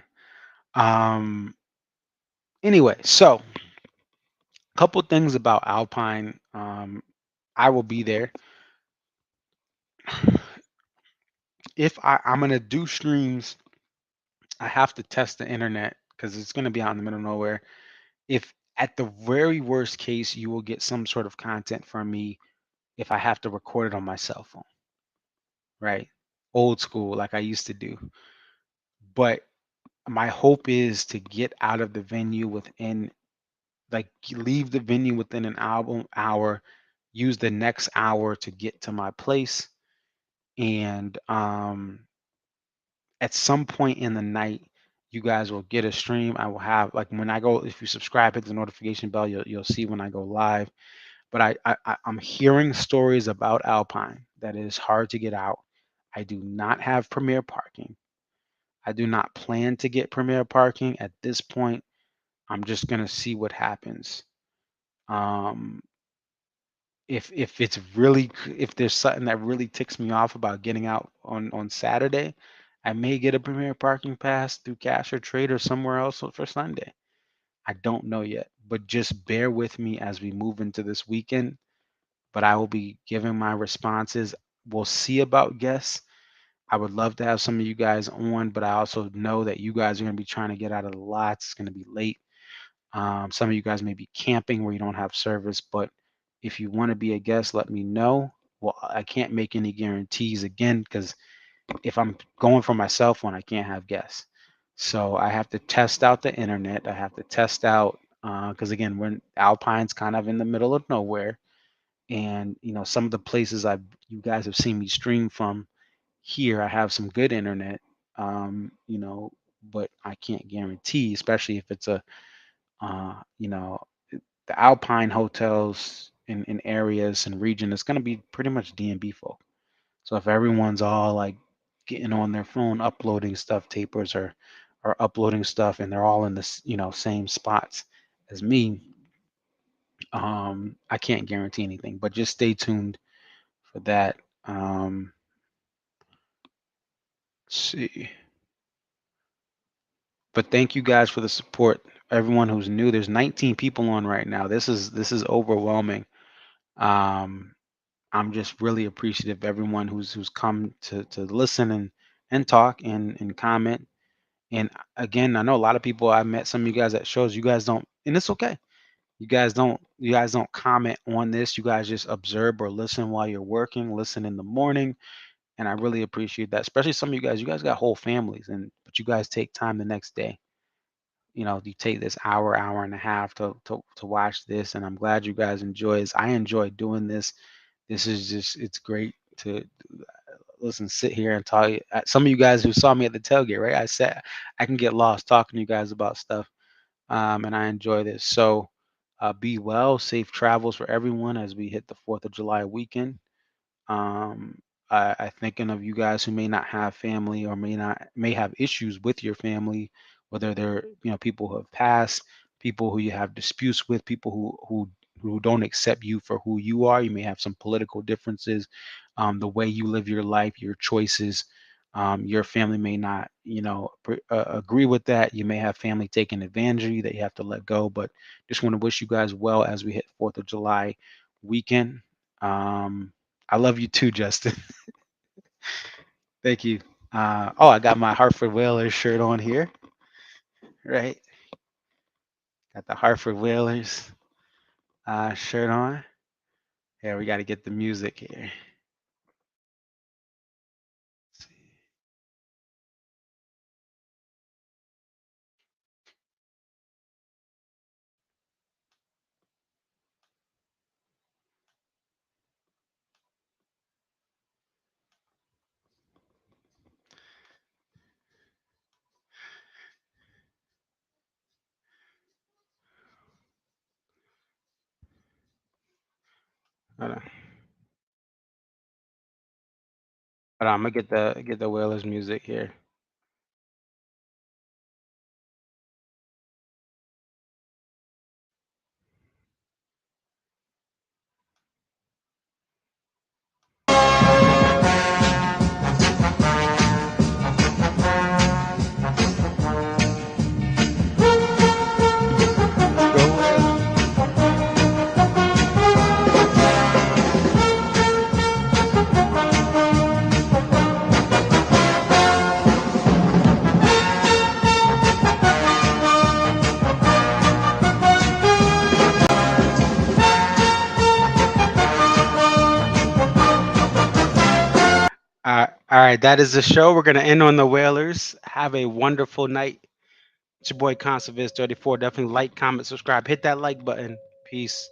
Um anyway, so a couple things about Alpine. I will be there. If I'm gonna do streams, I have to test the internet because it's gonna be out in the middle of nowhere. If at the very worst case, you will get some sort of content from me if I have to record it on my cell phone, right? Old school, like I used to do. But my hope is to get out of the venue within, like, leave the venue within an album hour, use the next hour to get to my place, and at some point in the night, you guys will get a stream. I will have like when I go, if you subscribe, hit the notification bell, you'll see when I go live. But I'm hearing stories about Alpine that it is hard to get out. I do not have premier parking. I do not plan to get premier parking at this point. I'm just gonna see what happens. Um, if there's something that really ticks me off about getting out on Saturday, I may get a premier parking pass through Cash or Trade or somewhere else for Sunday. I don't know yet, but just bear with me as we move into this weekend. But I will be giving my responses. We'll see about guests. I would love to have some of you guys on, but I also know that you guys are going to be trying to get out of the lots. It's going to be late. Some of you guys may be camping where you don't have service, but if you want to be a guest, let me know. Well, I can't make any guarantees again because if I'm going for my cell phone, I can't have guests. So I have to test out the internet. I have to test out because again, when Alpine's kind of in the middle of nowhere, and some of the places you guys have seen me stream from here, I have some good internet. But I can't guarantee, especially if it's a uh, you know, the Alpine hotels in areas and region, it's going to be pretty much DMB folk. So if everyone's all like getting on their phone, uploading stuff, tapers are uploading stuff, and they're all in this, same spots as me, I can't guarantee anything. But just stay tuned. for that. Let's see. But thank you guys for the support. Everyone who's new, there's 19 people on right now. This is overwhelming. Um, I'm just really appreciative of everyone who's come to listen and talk and comment. And again, I know a lot of people. I met some of you guys at shows. You guys don't, and it's okay. You guys don't comment on this. You guys just observe or listen while you're working. Listen in the morning, and I really appreciate that. Especially some of you guys. You guys got whole families, and but you guys take time the next day. You take this hour and a half to watch this, and I'm glad you guys enjoy this. I enjoy doing this. This is just it's great to listen, sit here and talk. Some of you guys who saw me at the tailgate, right? I said I can get lost talking to you guys about stuff, and I enjoy this. So be well, safe travels for everyone as we hit the 4th of July weekend. Um, I thinking of you guys who may not have family or may have issues with your family, whether they're people who have passed, people who you have disputes with, people who don't accept you for who you are. You may have some political differences, the way you live your life, your choices. Your family may not, agree with that. You may have family taking advantage of you that you have to let go. But just want to wish you guys well as we hit 4th of July weekend. I love you too, Justin. Thank you. Oh, I got my Hartford Whalers shirt on here, right? Got the Hartford Whalers shirt on. Yeah, we got to get the music here. Hold on. Hold on, I'm gonna get the Whalers music here. Go Whalers. All right, that is the show. We're gonna end on the Whalers. Have a wonderful night. It's your boy Conservis 34. Definitely like, comment, subscribe, hit that like button. Peace.